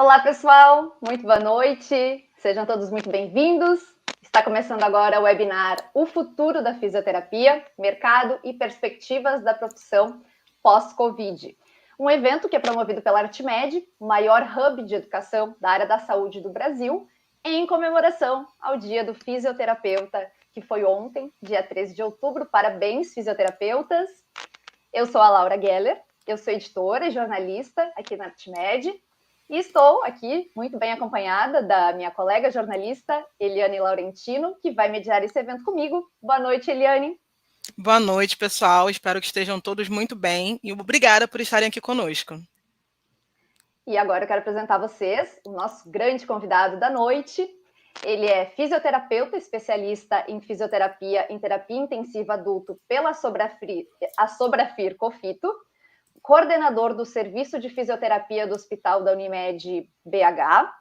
Olá, pessoal, muito boa noite, sejam todos muito bem-vindos. Está começando agora o webinar O Futuro da Fisioterapia, Mercado e Perspectivas da Profissão Pós-Covid. Um evento que é promovido pela Artmed, o maior hub de educação da área da saúde do Brasil, em comemoração ao Dia do Fisioterapeuta, que foi ontem, dia 13 de outubro. Parabéns, fisioterapeutas! Eu sou a Laura Geller, eu sou editora e jornalista aqui na Artmed, e estou aqui muito bem acompanhada da minha colega jornalista, Eliane Laurentino, que vai mediar esse evento comigo. Boa noite, Eliane. Boa noite, pessoal. Espero que estejam todos muito bem e obrigada por estarem aqui conosco. E agora eu quero apresentar a vocês o nosso grande convidado da noite. Ele é fisioterapeuta, especialista em fisioterapia em terapia intensiva adulto pela Sobrafir Cofito, coordenador do Serviço de Fisioterapia do Hospital da Unimed BH,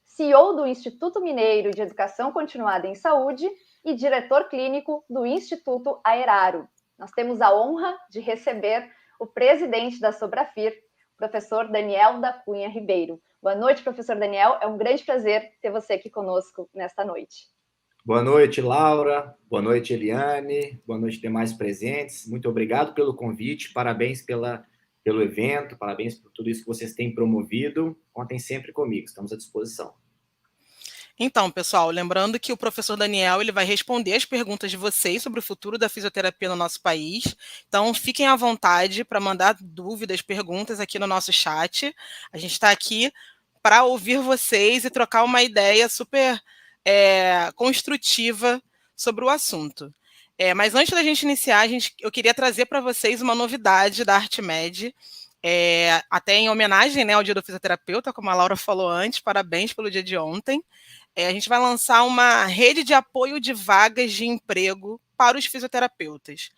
CEO do Instituto Mineiro de Educação Continuada em Saúde e diretor clínico do Instituto Aeraro. Nós temos a honra de receber o presidente da Sobrafir, professor Daniel da Cunha Ribeiro. Boa noite, professor Daniel. É um grande prazer ter você aqui conosco nesta noite. Boa noite, Laura. Boa noite, Eliane. Boa noite, demais presentes. Muito obrigado pelo convite. Parabéns pelo evento. Parabéns por tudo isso que vocês têm promovido. Contem sempre comigo. Estamos à disposição. Então, pessoal, lembrando que o professor Daniel ele vai responder as perguntas de vocês sobre o futuro da fisioterapia no nosso país. Então, fiquem à vontade para mandar dúvidas, perguntas aqui no nosso chat. A gente está aqui para ouvir vocês e trocar uma ideia super construtiva sobre o assunto. Mas antes da gente iniciar, eu queria trazer para vocês uma novidade da Artmed, até em homenagem, né, ao Dia do Fisioterapeuta, como a Laura falou antes. Parabéns pelo dia de ontem. A gente vai lançar uma rede de apoio de vagas de emprego para os fisioterapeutas.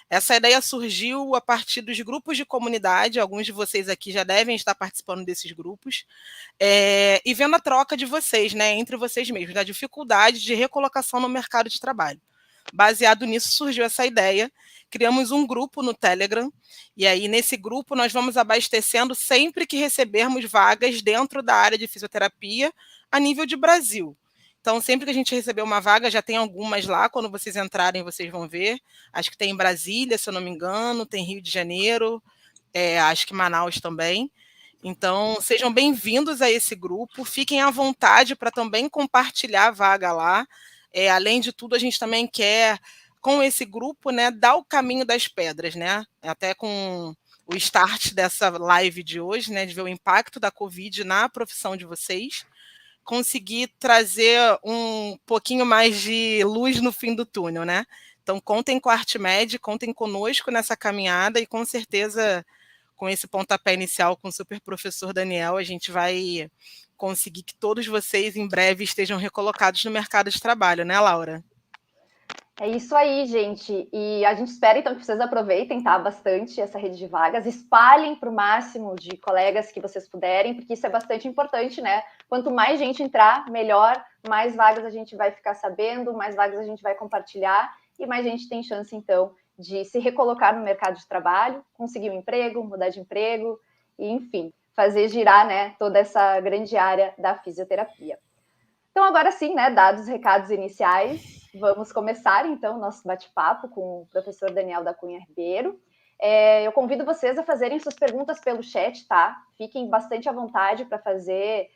Essa ideia surgiu a partir dos grupos de comunidade. Alguns de vocês aqui já devem estar participando desses grupos, e vendo a troca de vocês, né, entre vocês mesmos, da dificuldade de recolocação no mercado de trabalho. Baseado nisso, surgiu essa ideia. Criamos um grupo no Telegram, e aí nesse grupo nós vamos abastecendo sempre que recebermos vagas dentro da área de fisioterapia a nível de Brasil. Então, sempre que a gente receber uma vaga, já tem algumas lá, quando vocês entrarem, vocês vão ver. Acho que tem em Brasília, se eu não me engano, tem Rio de Janeiro, acho que Manaus também. Então, sejam bem-vindos a esse grupo, fiquem à vontade para também compartilhar a vaga lá. Além de tudo, a gente também quer, com esse grupo, né, dar o caminho das pedras, né? Até com o start dessa live de hoje, né, de ver o impacto da Covid na profissão de vocês, conseguir trazer um pouquinho mais de luz no fim do túnel, né? Então, contem com a Artmed, contem conosco nessa caminhada e, com certeza, com esse pontapé inicial com o super professor Daniel, a gente vai conseguir que todos vocês, em breve, estejam recolocados no mercado de trabalho, né, Laura? É isso aí, gente. E a gente espera, então, que vocês aproveitem, tá, bastante essa rede de vagas, espalhem para o máximo de colegas que vocês puderem, porque isso é bastante importante, né? Quanto mais gente entrar, melhor, mais vagas a gente vai ficar sabendo, mais vagas a gente vai compartilhar e mais gente tem chance, então, de se recolocar no mercado de trabalho, conseguir um emprego, mudar de emprego, e, enfim, fazer girar, né, toda essa grande área da fisioterapia. Então, agora sim, né, dados os recados iniciais, vamos começar, então, o nosso bate-papo com o professor Daniel da Cunha Ribeiro. Eu convido vocês a fazerem suas perguntas pelo chat, tá? Fiquem bastante à vontade para fazer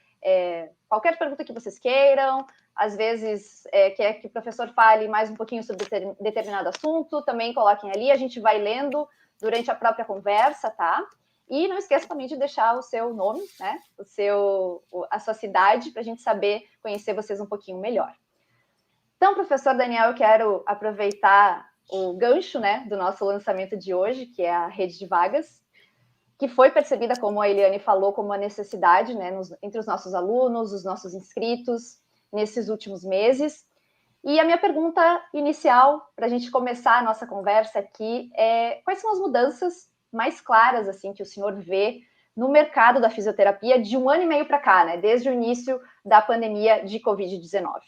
qualquer pergunta que vocês queiram. Às vezes, quer que o professor fale mais um pouquinho sobre determinado assunto, também coloquem ali, a gente vai lendo durante a própria conversa, tá? E não esqueça também de deixar o seu nome, né? A sua cidade, para a gente saber conhecer vocês um pouquinho melhor. Então, professor Daniel, eu quero aproveitar o gancho, né, do nosso lançamento de hoje, que é a rede de vagas, que foi percebida, como a Eliane falou, como uma necessidade, né, entre os nossos alunos, os nossos inscritos, nesses últimos meses. E a minha pergunta inicial, para a gente começar a nossa conversa aqui, é quais são as mudanças mais claras, assim, que o senhor vê no mercado da fisioterapia de 1 ano e meio para cá, né, desde o início da pandemia de Covid-19?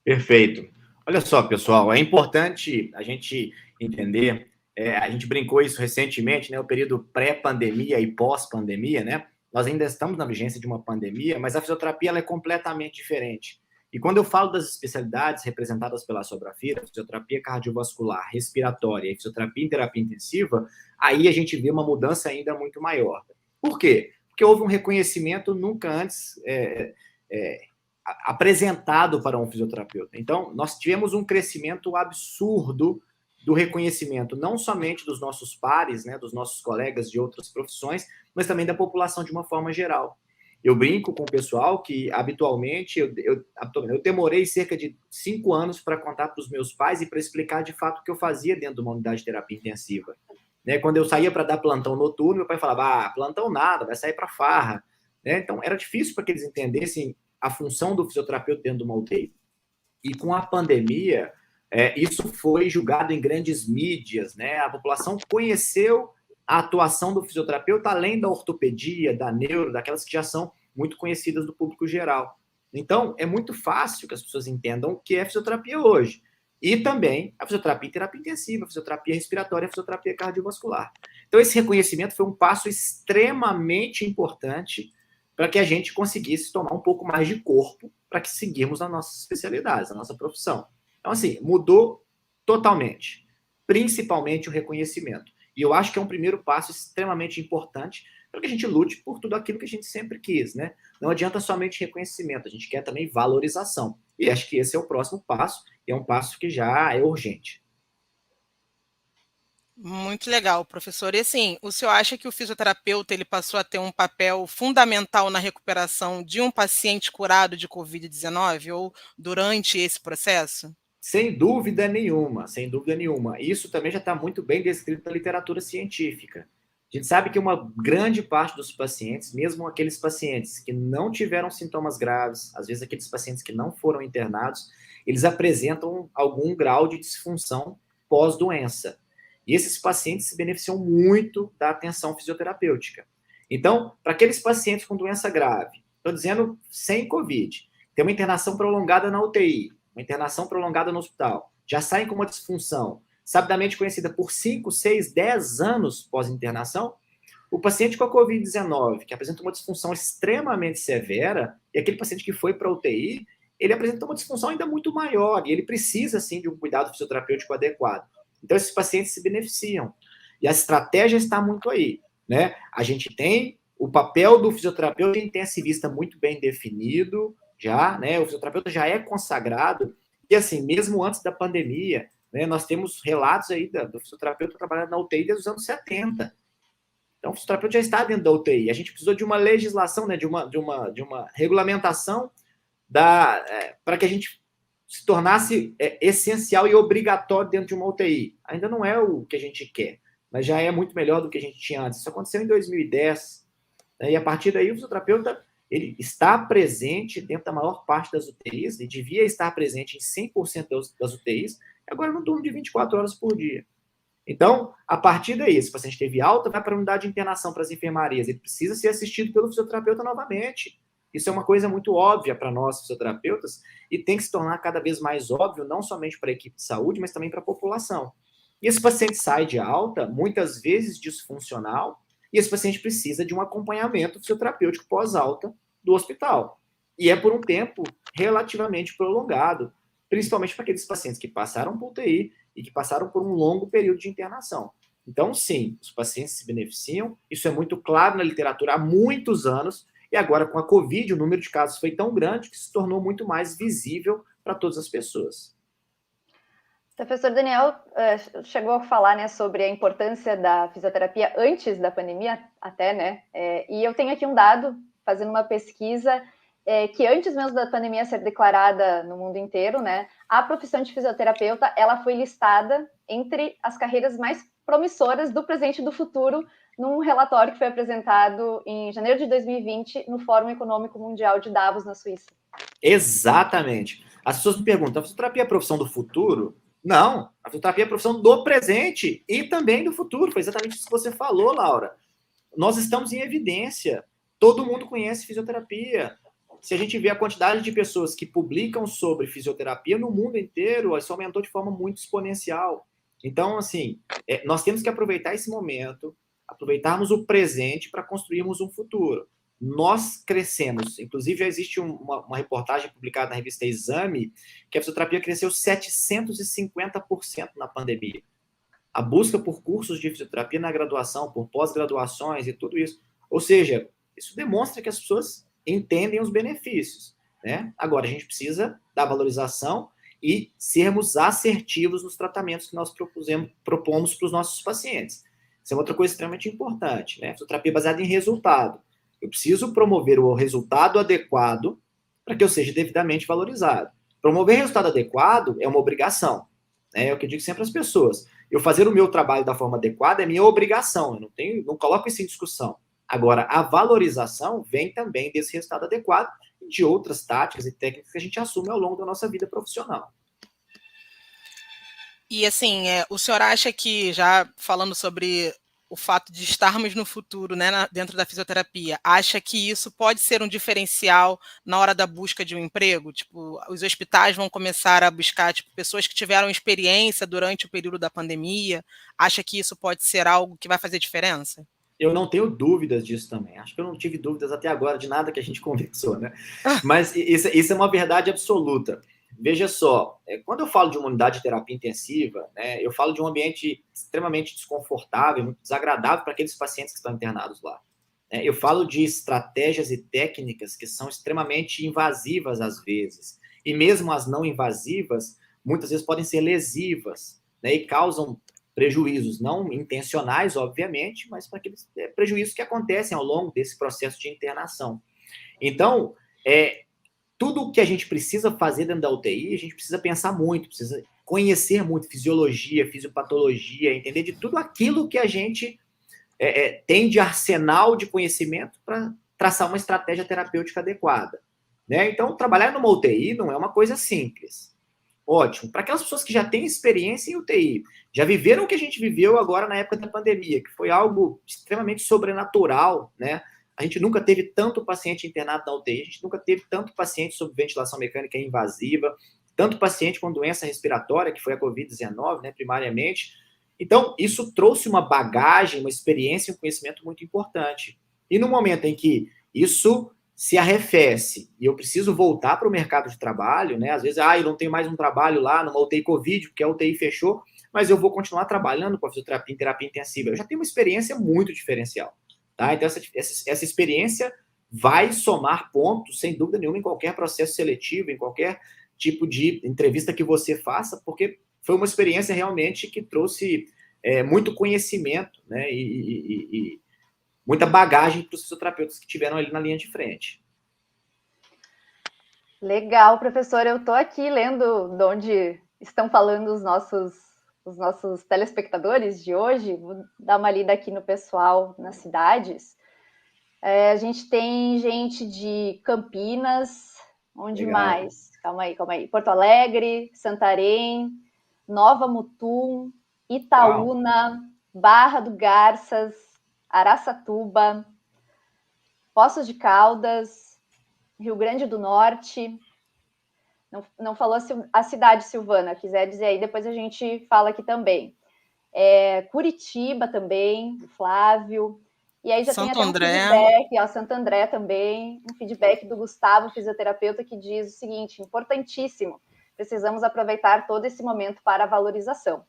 Perfeito. Olha só, pessoal, é importante a gente entender, a gente brincou isso recentemente, né, o período pré-pandemia e pós-pandemia, né? nós ainda estamos na vigência de uma pandemia, mas a fisioterapia ela é completamente diferente. E quando eu falo das especialidades representadas pela Sobrafira, fisioterapia cardiovascular, respiratória e fisioterapia em terapia intensiva, aí a gente vê uma mudança ainda muito maior. Por quê? Porque houve um reconhecimento nunca antes apresentado para um fisioterapeuta. Então, nós tivemos um crescimento absurdo do reconhecimento, não somente dos nossos pares, né, dos nossos colegas de outras profissões, mas também da população de uma forma geral. Eu brinco com o pessoal que, habitualmente, eu demorei cerca de 5 anos para contar para os meus pais e para explicar, de fato, o que eu fazia dentro de uma unidade de terapia intensiva. Né? Quando eu saía para dar plantão noturno, meu pai falava, plantão nada, vai sair para farra. Né? Então, era difícil para que eles entendessem a função do fisioterapeuta dentro de uma UTI. E com a pandemia, isso foi julgado em grandes mídias, né? A população conheceu a atuação do fisioterapeuta, além da ortopedia, da neuro, daquelas que já são muito conhecidas do público geral. Então, é muito fácil que as pessoas entendam o que é fisioterapia hoje. E também a fisioterapia em terapia intensiva, a fisioterapia respiratória, a fisioterapia cardiovascular. Então, esse reconhecimento foi um passo extremamente importante para que a gente conseguisse tomar um pouco mais de corpo para que seguirmos nas nossas especialidades, na nossa profissão. Então, assim, mudou totalmente, principalmente o reconhecimento. E eu acho que é um primeiro passo extremamente importante para que a gente lute por tudo aquilo que a gente sempre quis, né? Não adianta somente reconhecimento, a gente quer também valorização. E acho que esse é o próximo passo, e é um passo que já é urgente. Muito legal, professor. E assim, o senhor acha que o fisioterapeuta ele passou a ter um papel fundamental na recuperação de um paciente curado de Covid-19 ou durante esse processo? Sem dúvida nenhuma, sem dúvida nenhuma. Isso também já está muito bem descrito na literatura científica. A gente sabe que uma grande parte dos pacientes, mesmo aqueles pacientes que não tiveram sintomas graves, às vezes aqueles pacientes que não foram internados, eles apresentam algum grau de disfunção pós-doença. E esses pacientes se beneficiam muito da atenção fisioterapêutica. Então, para aqueles pacientes com doença grave, estou dizendo sem Covid, tem uma internação prolongada na UTI, uma internação prolongada no hospital, já saem com uma disfunção, sabidamente conhecida por 5, 6, 10 anos pós-internação, o paciente com a Covid-19, que apresenta uma disfunção extremamente severa, e aquele paciente que foi para a UTI, ele apresenta uma disfunção ainda muito maior, e ele precisa, sim, de um cuidado fisioterapêutico adequado. Então, esses pacientes se beneficiam. E a estratégia está muito aí, né? A gente tem o papel do fisioterapeuta em ter se vista muito bem definido, já, né? O fisioterapeuta já é consagrado, e assim, mesmo antes da pandemia, né, nós temos relatos aí do fisioterapeuta trabalhando na UTI desde os anos 70. Então, o fisioterapeuta já está dentro da UTI. A gente precisou de uma legislação, né, de uma regulamentação para que a gente se tornasse essencial e obrigatório dentro de uma UTI. Ainda não é o que a gente quer, mas já é muito melhor do que a gente tinha antes. Isso aconteceu em 2010, né, e a partir daí o fisioterapeuta ele está presente dentro da maior parte das UTIs, e devia estar presente em 100% das UTIs, agora no turno de 24 horas por dia. Então, a partir daí, se o paciente teve alta, vai para a unidade de internação, para as enfermarias, ele precisa ser assistido pelo fisioterapeuta novamente. Isso é uma coisa muito óbvia para nós, fisioterapeutas, e tem que se tornar cada vez mais óbvio, não somente para a equipe de saúde, mas também para a população. E esse paciente sai de alta, muitas vezes disfuncional, e esse paciente precisa de um acompanhamento fisioterapêutico pós-alta do hospital. E é por um tempo relativamente prolongado, principalmente para aqueles pacientes que passaram por UTI e que passaram por um longo período de internação. Então, sim, os pacientes se beneficiam, isso é muito claro na literatura há muitos anos, e agora com a Covid, o número de casos foi tão grande que se tornou muito mais visível para todas as pessoas. O professor Daniel chegou a falar, né, sobre a importância da fisioterapia antes da pandemia, até, né? E eu tenho aqui um dado, fazendo uma pesquisa, que antes mesmo da pandemia ser declarada no mundo inteiro, né, a profissão de fisioterapeuta, ela foi listada entre as carreiras mais promissoras do presente e do futuro, num relatório que foi apresentado em janeiro de 2020 no Fórum Econômico Mundial de Davos, na Suíça. Exatamente. As pessoas me perguntam, a fisioterapia é a profissão do futuro? Não, a fisioterapia é a profissão do presente e também do futuro. Foi exatamente isso que você falou, Laura. Nós estamos em evidência. Todo mundo conhece fisioterapia. Se a gente vê a quantidade de pessoas que publicam sobre fisioterapia no mundo inteiro, isso aumentou de forma muito exponencial. Então, assim, nós temos que aproveitar esse momento, aproveitarmos o presente para construirmos um futuro. nós crescemos. Inclusive, já existe uma reportagem publicada na revista Exame que a fisioterapia cresceu 750% na pandemia. A busca por cursos de fisioterapia na graduação, por pós-graduações e tudo isso. Ou seja, isso demonstra que as pessoas entendem os benefícios, né? Agora, a gente precisa dar valorização e sermos assertivos nos tratamentos que nós propomos para os nossos pacientes. Isso é outra coisa extremamente importante, né? Fisioterapia baseada em resultado. Eu preciso promover o resultado adequado para que eu seja devidamente valorizado. Promover resultado adequado é uma obrigação, né? É o que eu digo sempre às pessoas. Eu fazer o meu trabalho da forma adequada é minha obrigação, eu não coloco isso em discussão. Agora, a valorização vem também desse resultado adequado e de outras táticas e técnicas que a gente assume ao longo da nossa vida profissional. E assim, o senhor acha que, já falando sobre o fato de estarmos no futuro, né, dentro da fisioterapia, acha que isso pode ser um diferencial na hora da busca de um emprego? Tipo, os hospitais vão começar a buscar, tipo, pessoas que tiveram experiência durante o período da pandemia? Acha que isso pode ser algo que vai fazer diferença? Eu não tenho dúvidas disso também. Acho que eu não tive dúvidas até agora de nada que a gente conversou, né? Mas isso é uma verdade absoluta. Veja só, quando eu falo de uma unidade de terapia intensiva, né, eu falo de um ambiente extremamente desconfortável, muito desagradável para aqueles pacientes que estão internados lá. Eu falo de estratégias e técnicas que são extremamente invasivas às vezes. E mesmo as não invasivas, muitas vezes podem ser lesivas, né, e causam prejuízos não intencionais, obviamente, mas para aqueles prejuízos que acontecem ao longo desse processo de internação. Então, tudo o que a gente precisa fazer dentro da UTI, a gente precisa pensar muito, precisa conhecer muito fisiologia, fisiopatologia, entender de tudo aquilo que a gente tem de arsenal de conhecimento para traçar uma estratégia terapêutica adequada, né? Então, trabalhar numa UTI não é uma coisa simples. Ótimo. Para aquelas pessoas que já têm experiência em UTI, já viveram o que a gente viveu agora na época da pandemia, que foi algo extremamente sobrenatural, né? A gente nunca teve tanto paciente internado na UTI, a gente nunca teve tanto paciente sob ventilação mecânica invasiva, tanto paciente com doença respiratória, que foi a Covid-19, né, primariamente. Então, isso trouxe uma bagagem, uma experiência, um conhecimento muito importante. E no momento em que isso se arrefece e eu preciso voltar para o mercado de trabalho, né? Às vezes, eu não tenho mais um trabalho lá numa UTI Covid, porque a UTI fechou, mas eu vou continuar trabalhando com a fisioterapia em terapia intensiva. Eu já tenho uma experiência muito diferencial, tá? Então, essa experiência vai somar pontos, sem dúvida nenhuma, em qualquer processo seletivo, em qualquer tipo de entrevista que você faça, porque foi uma experiência realmente que trouxe muito conhecimento, né? E muita bagagem para os fisioterapeutas que tiveram ali na linha de frente. Legal, professor. Eu estou aqui lendo de onde estão falando os nossos telespectadores de hoje. Vou dar uma lida aqui no pessoal nas cidades. A gente tem gente de Campinas, onde Legal. mais? Calma aí. Porto Alegre, Santarém, Nova Mutum, Itaúna, Uau. Barra do Garças, Araçatuba, Poços de Caldas, Rio Grande do Norte. Não falou a cidade, Silvana, quiser dizer aí, depois a gente fala aqui também. Curitiba também, Flávio. E aí já Santo tem até André. Um feedback, Santo André também, um feedback do Gustavo, fisioterapeuta, que diz o seguinte: importantíssimo, precisamos aproveitar todo esse momento para a valorização.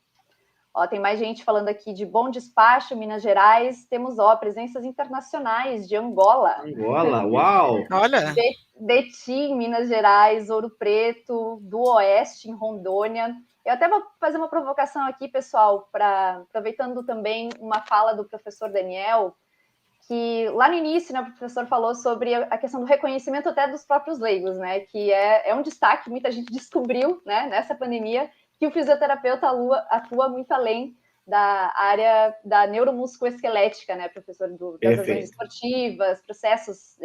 Tem mais gente falando aqui de Bom Despacho, Minas Gerais. Temos presenças internacionais de Angola. Angola, uau! Olha! Betim, Minas Gerais, Ouro Preto, do Oeste, em Rondônia. Eu até vou fazer uma provocação aqui, pessoal, aproveitando também uma fala do professor Daniel, que lá no início, né, o professor falou sobre a questão do reconhecimento até dos próprios leigos, né, que é um destaque que muita gente descobriu, né, nessa pandemia, que o fisioterapeuta atua muito além da área da neuromusculoesquelética, né, professor, das lesões esportivas, processos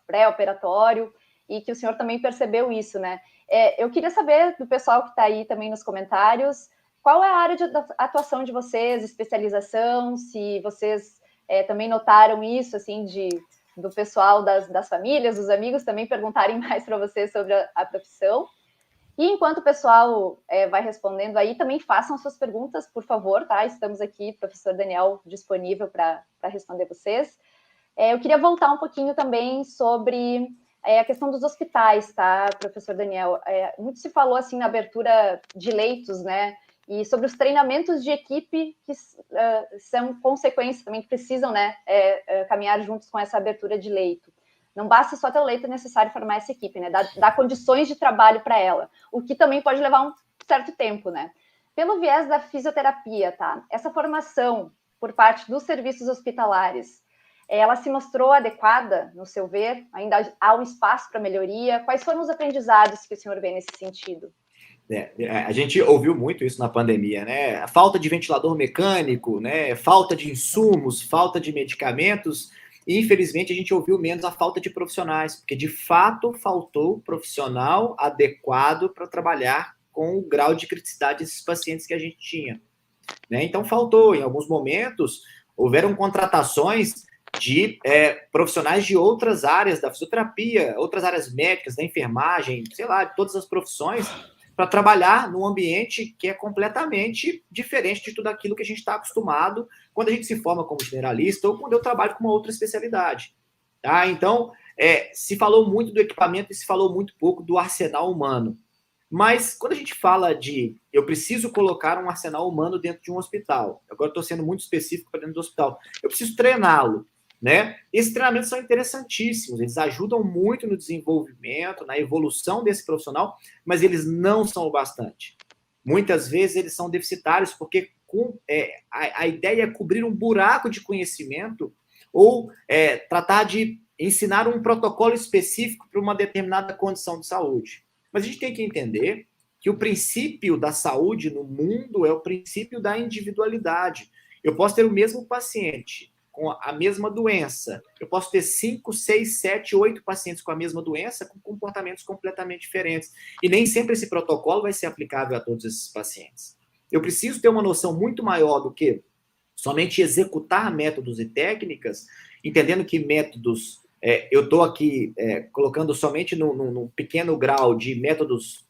pré-operatório, e que o senhor também percebeu isso, né? Eu queria saber do pessoal que está aí também nos comentários, qual é a área de atuação de vocês, especialização, se vocês também notaram isso, assim, do pessoal das famílias, dos amigos também perguntarem mais para vocês sobre a profissão. E enquanto o pessoal vai respondendo aí, também façam suas perguntas, por favor, tá? Estamos aqui, professor Daniel, disponível para responder vocês. Eu queria voltar um pouquinho também sobre a questão dos hospitais, tá, professor Daniel? Muito se falou, assim, na abertura de leitos, né? E sobre os treinamentos de equipe que são consequências também, que precisam, né, caminhar juntos com essa abertura de leito. Não basta só ter o leito necessário formar essa equipe, né? Dar condições de trabalho para ela, o que também pode levar um certo tempo, né? Pelo viés da fisioterapia, tá? Essa formação por parte dos serviços hospitalares, ela se mostrou adequada, no seu ver? Ainda há um espaço para melhoria? Quais foram os aprendizados que o senhor vê nesse sentido? A gente ouviu muito isso na pandemia, né? A falta de ventilador mecânico, né? Falta de insumos, falta de medicamentos. E, infelizmente, a gente ouviu menos a falta de profissionais, porque, de fato, faltou profissional adequado para trabalhar com o grau de criticidade desses pacientes que a gente tinha, né? Então, faltou. Em alguns momentos, houveram contratações de profissionais de outras áreas da fisioterapia, outras áreas médicas, da enfermagem, sei lá, de todas as profissões, para trabalhar num ambiente que é completamente diferente de tudo aquilo que a gente está acostumado quando a gente se forma como generalista ou quando eu trabalho com uma outra especialidade. Tá? Então, se falou muito do equipamento e se falou muito pouco do arsenal humano. Mas quando a gente fala de eu preciso colocar um arsenal humano dentro de um hospital, agora estou sendo muito específico para dentro do hospital, eu preciso treiná-lo, né? Esses treinamentos são interessantíssimos, eles ajudam muito no desenvolvimento, na evolução desse profissional, mas eles não são o bastante. Muitas vezes eles são deficitários porque a ideia é cobrir um buraco de conhecimento ou tratar de ensinar um protocolo específico para uma determinada condição de saúde. Mas a gente tem que entender que o princípio da saúde no mundo é o princípio da individualidade. Eu posso ter o mesmo paciente com a mesma doença. Eu posso ter 5, 6, 7, 8 pacientes com a mesma doença com comportamentos completamente diferentes. E nem sempre esse protocolo vai ser aplicável a todos esses pacientes. Eu preciso ter uma noção muito maior do que somente executar métodos e técnicas, entendendo que métodos... eu estou aqui colocando somente num pequeno grau de métodos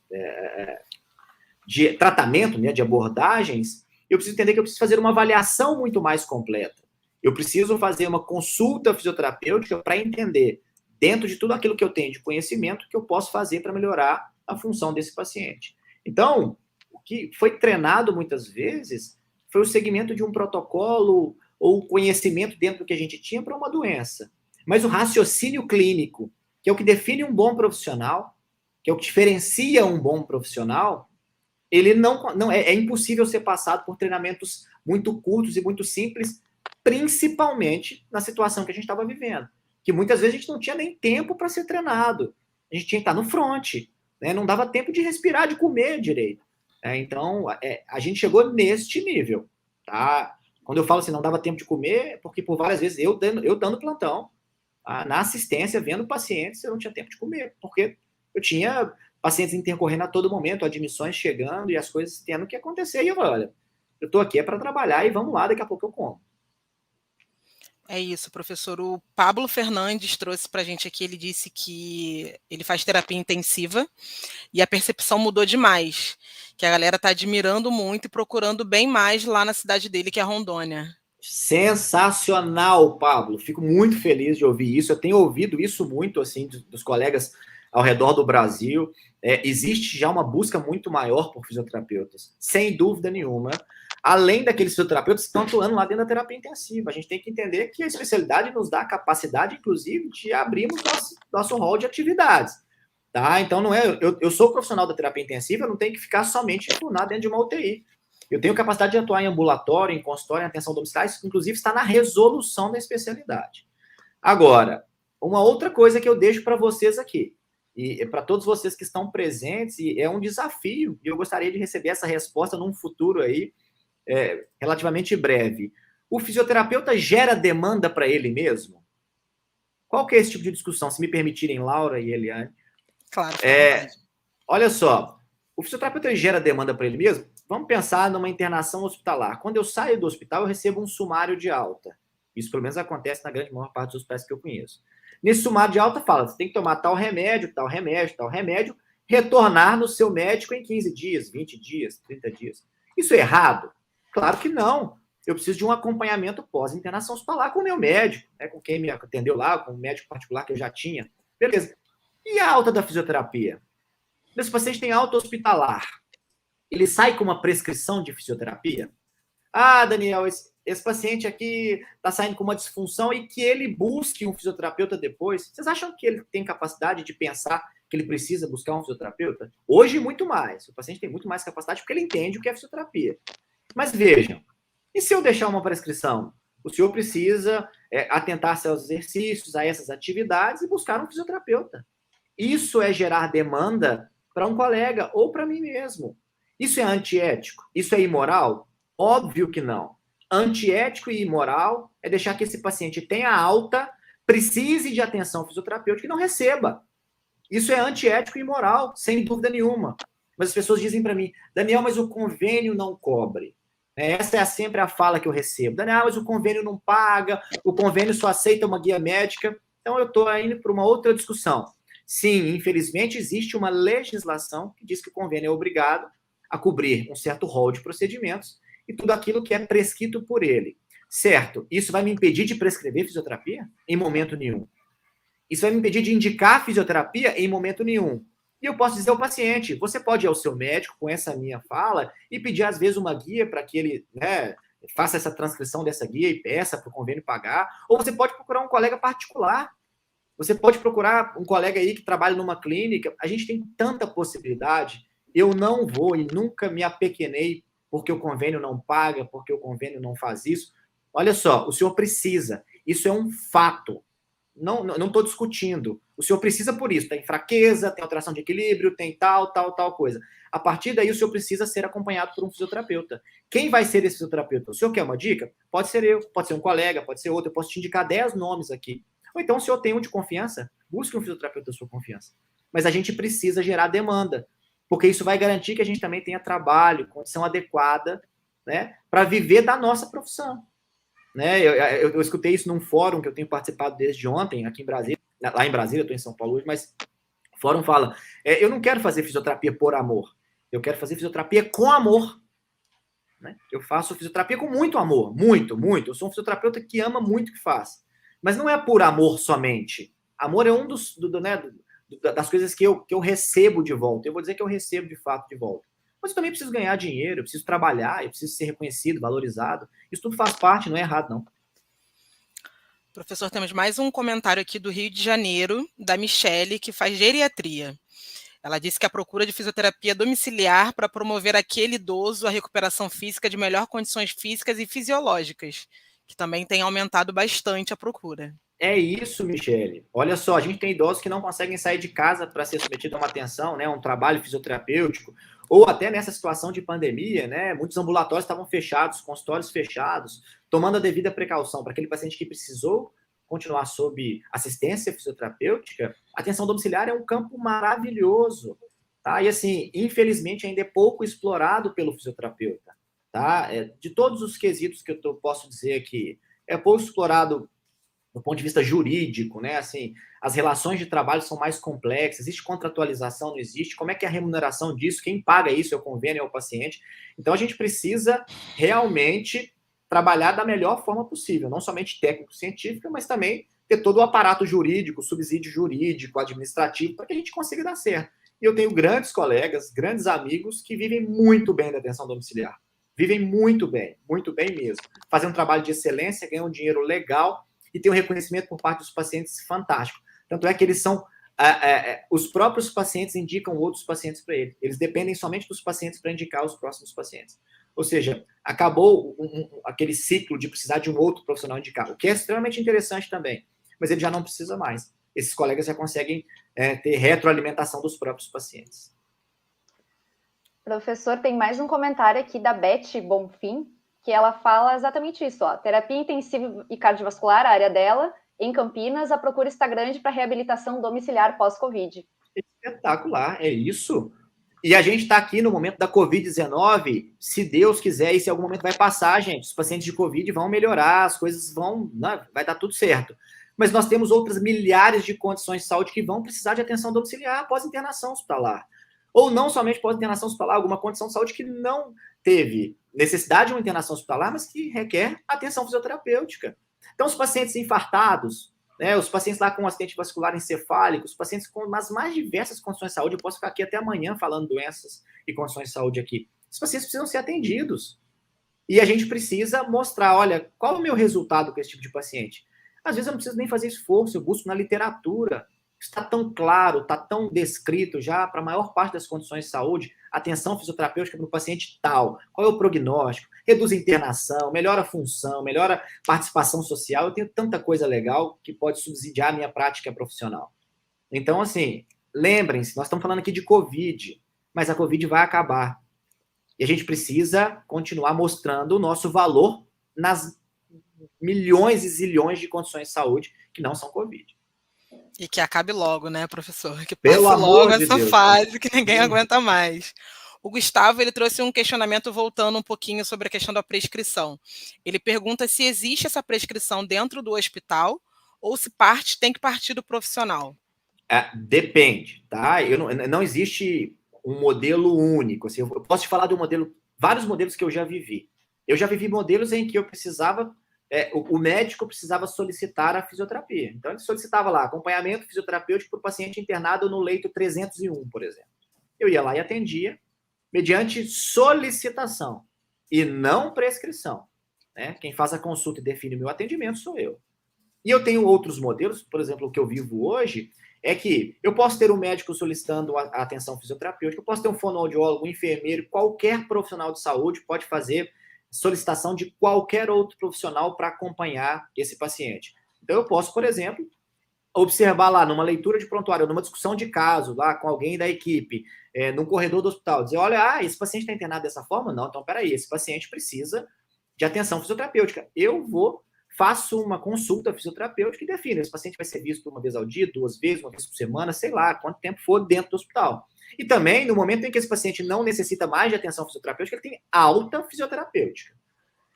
de tratamento, né, de abordagens. Eu preciso entender que eu preciso fazer uma avaliação muito mais completa. Eu preciso fazer uma consulta fisioterapêutica para entender, dentro de tudo aquilo que eu tenho de conhecimento, o que eu posso fazer para melhorar a função desse paciente. Então, o que foi treinado muitas vezes foi o segmento de um protocolo ou conhecimento dentro do que a gente tinha para uma doença. Mas o raciocínio clínico, que é o que define um bom profissional, que é o que diferencia um bom profissional, ele não é impossível ser passado por treinamentos muito curtos e muito simples, principalmente na situação que a gente estava vivendo. Que muitas vezes a gente não tinha nem tempo para ser treinado. A gente tinha que estar no front, né? Não dava tempo de respirar, de comer direito. Então, a gente chegou neste nível. Tá? Quando eu falo assim, não dava tempo de comer, é porque por várias vezes eu dando plantão, na assistência, vendo pacientes, eu não tinha tempo de comer, porque eu tinha pacientes intercorrendo a todo momento, admissões chegando e as coisas tendo que acontecer. E eu falei, olha, eu estou aqui para trabalhar e vamos lá, daqui a pouco eu como. É isso, professor. O Pablo Fernandes trouxe para a gente aqui, ele disse que ele faz terapia intensiva e a percepção mudou demais, que a galera está admirando muito e procurando bem mais lá na cidade dele, que é Rondônia. Sensacional, Pablo. Fico muito feliz de ouvir isso. Eu tenho ouvido isso muito, assim, dos colegas ao redor do Brasil. Existe já uma busca muito maior por fisioterapeutas, sem dúvida nenhuma. Além daqueles fisioterapeutas que estão atuando lá dentro da terapia intensiva. A gente tem que entender que a especialidade nos dá a capacidade, inclusive, de abrirmos nosso rol de atividades. Tá? Então, não é... Eu sou profissional da terapia intensiva, eu não tenho que ficar somente enfurnado dentro de uma UTI. Eu tenho capacidade de atuar em ambulatório, em consultório, em atenção domiciliar, isso, inclusive, está na resolução da especialidade. Agora, uma outra coisa que eu deixo para vocês aqui, e para todos vocês que estão presentes, e é um desafio, e eu gostaria de receber essa resposta num futuro aí, relativamente breve. O fisioterapeuta gera demanda para ele mesmo? Qual que é esse tipo de discussão? Se me permitirem, Laura e Eliane. Claro. Olha só, o fisioterapeuta gera demanda para ele mesmo? Vamos pensar numa internação hospitalar. Quando eu saio do hospital, eu recebo um sumário de alta. Isso, pelo menos, acontece na grande maior parte dos hospitais que eu conheço. Nesse sumário de alta, fala, você tem que tomar tal remédio, tal remédio, tal remédio, retornar no seu médico em 15 dias, 20 dias, 30 dias. Isso é errado? Claro que não. eu preciso de um acompanhamento pós-internação hospitalar com o meu médico, né, com quem me atendeu lá, com o médico particular que eu já tinha. Beleza. E a alta da fisioterapia? Esse paciente tem alta hospitalar. Ele sai com uma prescrição de fisioterapia? Ah, Daniel, esse paciente aqui está saindo com uma disfunção e que ele busque um fisioterapeuta depois. Vocês acham que ele tem capacidade de pensar que ele precisa buscar um fisioterapeuta? Hoje, muito mais. O paciente tem muito mais capacidade porque ele entende o que é fisioterapia. Mas vejam, e se eu deixar uma prescrição? O senhor precisa atentar-se aos exercícios, a essas atividades e buscar um fisioterapeuta. Isso é gerar demanda para um colega ou para mim mesmo. Isso é antiético? Isso é imoral? Óbvio que não. Antiético e imoral é deixar que esse paciente tenha alta, precise de atenção fisioterapêutica e não receba. Isso é antiético e imoral, sem dúvida nenhuma. Mas as pessoas dizem para mim, Daniel, mas o convênio não cobre. Essa é sempre a fala que eu recebo. Daniel, mas o convênio não paga, o convênio só aceita uma guia médica. Então eu estou indo para uma outra discussão. Sim, infelizmente existe uma legislação que diz que o convênio é obrigado a cobrir um certo rol de procedimentos e tudo aquilo que é prescrito por ele. Certo, isso vai me impedir de prescrever fisioterapia? Em momento nenhum. Isso vai me impedir de indicar fisioterapia? Em momento nenhum. E eu posso dizer ao paciente, você pode ir ao seu médico com essa minha fala e pedir, às vezes, uma guia para que ele faça essa transcrição dessa guia e peça para o convênio pagar, ou você pode procurar um colega particular. Você pode procurar um colega aí que trabalha numa clínica. A gente tem tanta possibilidade. Eu não vou e nunca me apequenei porque o convênio não paga, porque o convênio não faz isso. Olha só, o senhor precisa. Isso é um fato. Não estou discutindo. O senhor precisa por isso. Tem fraqueza, tem alteração de equilíbrio, tem tal coisa. A partir daí, o senhor precisa ser acompanhado por um fisioterapeuta. Quem vai ser esse fisioterapeuta? O senhor quer uma dica? Pode ser eu, pode ser um colega, pode ser outro. Eu posso te indicar 10 nomes aqui. Ou então, se eu tenho um de confiança, busque um fisioterapeuta da sua confiança. Mas a gente precisa gerar demanda, porque isso vai garantir que a gente também tenha trabalho, condição adequada, né, para viver da nossa profissão. Né? Eu escutei isso num fórum que eu tenho participado desde ontem, aqui em Brasília. Lá em Brasília, eu estou em São Paulo hoje, mas o fórum fala, eu não quero fazer fisioterapia por amor, eu quero fazer fisioterapia com amor. Né? Eu faço fisioterapia com muito amor, muito. Eu sou um fisioterapeuta que ama muito o que faz. Mas não é por amor somente. Amor é um das coisas que eu recebo de volta. Eu vou dizer que eu recebo de fato de volta. Mas eu também preciso ganhar dinheiro, eu preciso trabalhar, eu preciso ser reconhecido, valorizado. Isso tudo faz parte, não é errado, não. Professor, temos mais um comentário aqui do Rio de Janeiro, da Michele, que faz geriatria. Ela disse que a procura de fisioterapia domiciliar para promover aquele idoso a recuperação física de melhores condições físicas e fisiológicas, que também tem aumentado bastante a procura. É isso, Michele. Olha só, a gente tem idosos que não conseguem sair de casa para ser submetido a uma atenção, né, um trabalho fisioterapêutico, ou até nessa situação de pandemia, né, muitos ambulatórios estavam fechados, consultórios fechados, tomando a devida precaução para aquele paciente que precisou continuar sob assistência fisioterapêutica. A atenção domiciliar é um campo maravilhoso, tá? E assim, infelizmente ainda é pouco explorado pelo fisioterapeuta, tá? De todos os quesitos que eu posso dizer aqui, é pouco explorado do ponto de vista jurídico, né? Assim, as relações de trabalho são mais complexas, existe contratualização, não existe, como é que é a remuneração disso, quem paga isso é o convênio, é o paciente. Então, a gente precisa realmente trabalhar da melhor forma possível, não somente técnico-científica, mas também ter todo o aparato jurídico, subsídio jurídico, administrativo, para que a gente consiga dar certo. E eu tenho grandes colegas, grandes amigos que vivem muito bem da atenção domiciliar. Vivem muito bem mesmo. Fazem um trabalho de excelência, ganham um dinheiro legal, e tem um reconhecimento por parte dos pacientes fantástico. Tanto é que eles são... os próprios pacientes indicam outros pacientes para eles. Eles dependem somente dos pacientes para indicar os próximos pacientes. Ou seja, acabou aquele ciclo de precisar de um outro profissional indicar, o que é extremamente interessante também. Mas ele já não precisa mais. Esses colegas já conseguem ter retroalimentação dos próprios pacientes. Professor, tem mais um comentário aqui da Beth Bonfim, que ela fala exatamente isso, ó. Terapia intensiva e cardiovascular, a área dela, em Campinas, a procura está grande para reabilitação domiciliar pós-Covid. Espetacular, é isso. E a gente está aqui no momento da Covid-19, se Deus quiser, e se algum momento vai passar, gente, os pacientes de Covid vão melhorar, as coisas vão, vai dar tudo certo. Mas nós temos outras milhares de condições de saúde que vão precisar de atenção domiciliar após internação hospitalar. ou não somente pós-internação hospitalar, alguma condição de saúde que não teve necessidade de uma internação hospitalar, mas que requer atenção fisioterapêutica. Então, os pacientes infartados, né, os pacientes lá com acidente vascular encefálico, os pacientes com as mais diversas condições de saúde, eu posso ficar aqui até amanhã falando doenças e condições de saúde aqui. Os pacientes precisam ser atendidos. E a gente precisa mostrar, olha, qual é o meu resultado com esse tipo de paciente? Às vezes eu não preciso nem fazer esforço, eu busco na literatura. Está tão claro, está tão descrito já para a maior parte das condições de saúde, atenção fisioterapêutica para o paciente tal, qual é o prognóstico, reduz a internação, melhora a função, melhora a participação social. Eu tenho tanta coisa legal que pode subsidiar a minha prática profissional. Então, assim, lembrem-se, nós estamos falando aqui de Covid, mas a Covid vai acabar. E a gente precisa continuar mostrando o nosso valor nas milhões e zilhões de condições de saúde que não são Covid. E que acabe logo, né, professor? Que Pelo passe amor logo de essa Deus, fase que ninguém aguenta mais. O Gustavo, ele trouxe um questionamento voltando um pouquinho sobre a questão da prescrição. Ele pergunta se existe essa prescrição dentro do hospital ou se tem que partir do profissional. Depende, tá? Não existe um modelo único. Assim, eu posso te falar de um modelo, vários modelos que eu já vivi. Eu já vivi modelos em que eu precisava, o médico precisava solicitar a fisioterapia. Então, ele solicitava lá acompanhamento fisioterapêutico para o paciente internado no leito 301, por exemplo. Eu ia lá e atendia, mediante solicitação e não prescrição. Né? Quem faz a consulta e define o meu atendimento sou eu. E eu tenho outros modelos, por exemplo, o que eu vivo hoje, é que eu posso ter um médico solicitando a atenção fisioterapêutica, eu posso ter um fonoaudiólogo, um enfermeiro, qualquer profissional de saúde pode fazer solicitação de qualquer outro profissional para acompanhar esse paciente. Então, eu posso, por exemplo, observar lá numa leitura de prontuário, numa discussão de caso, lá com alguém da equipe, no corredor do hospital, dizer, olha, esse paciente está internado dessa forma? Não, então, peraí, esse paciente precisa de atenção fisioterapêutica. Faço uma consulta fisioterapêutica e defino. Esse paciente vai ser visto uma vez ao dia, 2 vezes, uma vez por semana, sei lá, quanto tempo for dentro do hospital. E também, no momento em que esse paciente não necessita mais de atenção fisioterapêutica, ele tem alta fisioterapêutica.